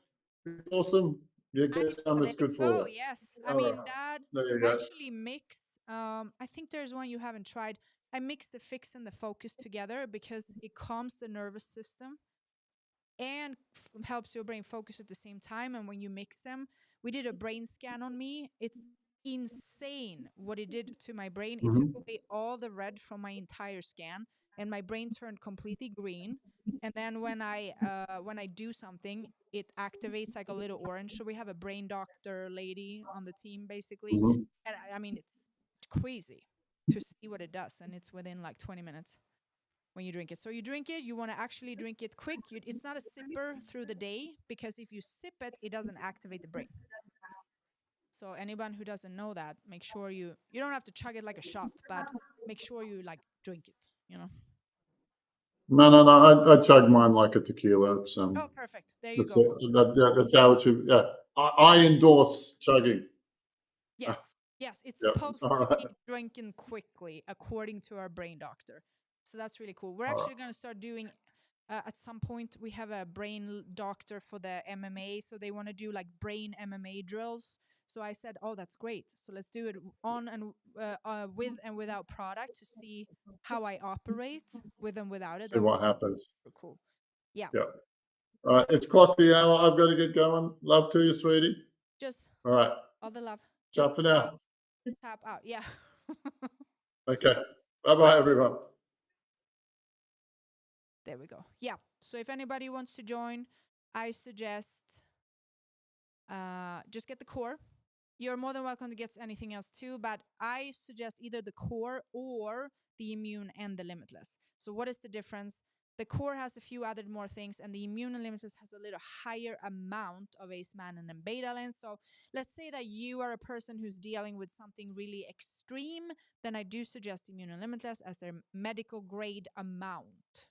Awesome. Yeah, guess some it's good for. Oh yes, I mean that. I actually mix. I think there's one you haven't tried. I mix the fix and the focus together because it calms the nervous system and helps your brain focus at the same time. And when you mix them, we did a brain scan on me. It's insane what it did to my brain. It took away all the red from my entire scan, and my brain turned completely green. And then when I do something, it activates like a little orange. So we have a brain doctor lady on the team basically, and I mean it's crazy to see what it does, and it's within like 20 minutes when you drink it. So you drink it, you want to actually drink it quick. It's not a sipper through the day because if you sip it, it doesn't activate the brain. So anyone who doesn't know that, make sure you don't have to chug it like a shot, but make sure you like drink it, you know. No. I chug mine like a tequila. It's, oh, perfect. There you go. That's how it should. Yeah, I endorse chugging. Yes, it's supposed to be drinking quickly, according to our brain doctor. So that's really cool. We're actually going to start doing. At some point, we have a brain doctor for the MMA, so they want to do like brain MMA drills. So I said, "Oh, that's great. So let's do it on and with and without product to see how I operate with and without it." See what happens. Cool. Yeah. Yeah. All right. It's clock the hour. I've got to get going. Love to you, sweetie. Just. All right. All the love. Ciao for now. Tap out. Yeah. Okay. Bye, everyone. There we go. Yeah. So if anybody wants to join, I suggest just get the core. You're more than welcome to get anything else too, but I suggest either the core or the immune and the limitless. So what is the difference? The core has a few added more things, and the immune and limitless has a little higher amount of Acemannan and beta-lin. So let's say that you are a person who's dealing with something really extreme, then I do suggest immune and limitless as their medical grade amount.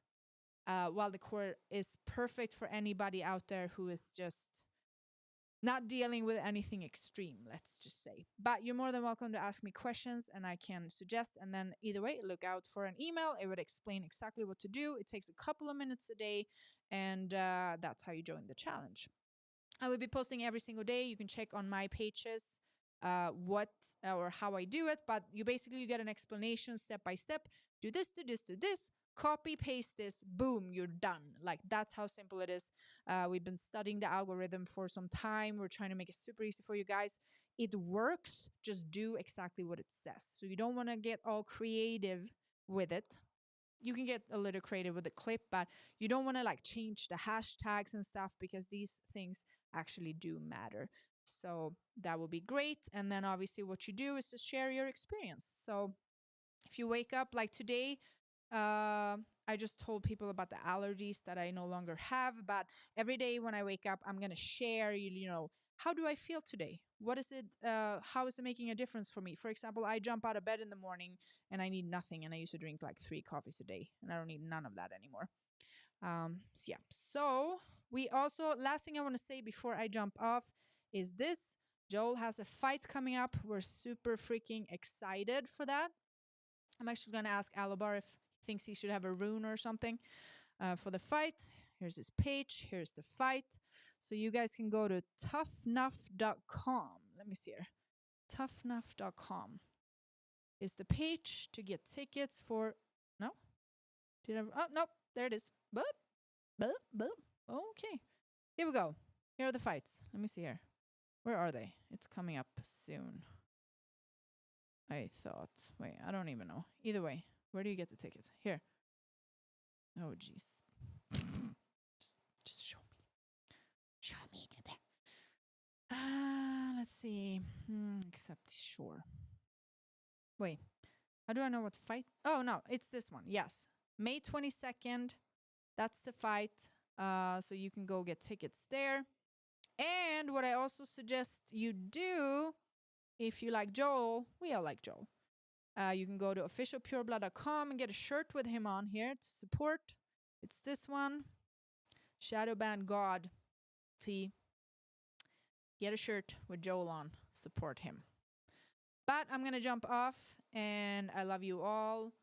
While the core is perfect for anybody out there who is just not dealing with anything extreme, let's just say. But you're more than welcome to ask me questions and I can suggest. And then either way, look out for an email. It would explain exactly what to do. It takes a couple of minutes a day, and that's how you join the challenge. I will be posting every single day. You can check on my pages what or how I do it, but you get an explanation step by step. Do this, do this, do this. Copy, paste this, boom, you're done. Like, that's how simple it is. We've been studying the algorithm for some time. We're trying to make it super easy for you guys. it works. Just do exactly what it says. So you don't want to get all creative with it. You can get a little creative with the clip, but you don't want to like change the hashtags and stuff because these things actually do matter. So that would be great. And then obviously what you do is to share your experience. So if you wake up like today, I just told people about the allergies that I no longer have, but every day when I wake up, I'm going to share, you know, how do I feel today? What is it? How is it making a difference for me? For example, I jump out of bed in the morning and I need nothing. And I used to drink like 3 coffees a day and I don't need none of that anymore. Yeah. So we also, last thing I want to say before I jump off is this. Joel has a fight coming up. We're super freaking excited for that. I'm actually going to ask Alobar if he thinks he should have a rune or something for the fight. Here's his page. Here's the fight. So you guys can go to toughnuff.com. Let me see here. Toughnuff.com is the page to get tickets for... No? Did I... Oh, no. There it is. Okay. Here we go. Here are the fights. Let me see here. Where are they? It's coming up soon. I thought. Wait, I don't even know. Either way, where do you get the tickets? Here. Oh, jeez. Just show me. Show me the back. Let's see. Except sure. Wait. How do I know what fight? Oh, no. It's this one. Yes. May 22nd. That's the fight. So you can go get tickets there. And what I also suggest you do, if you like Joel, we all like Joel. You can go to officialpureblood.com and get a shirt with him on here to support. It's this one. Shadowban God Tee. Get a shirt with Joel on. Support him. But I'm going to jump off and I love you all.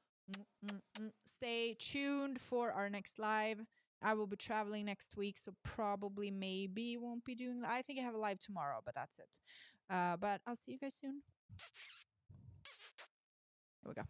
Stay tuned for our next live. I will be traveling next week, so probably maybe won't be doing... I think I have a live tomorrow, but that's it. But I'll see you guys soon. Here we go.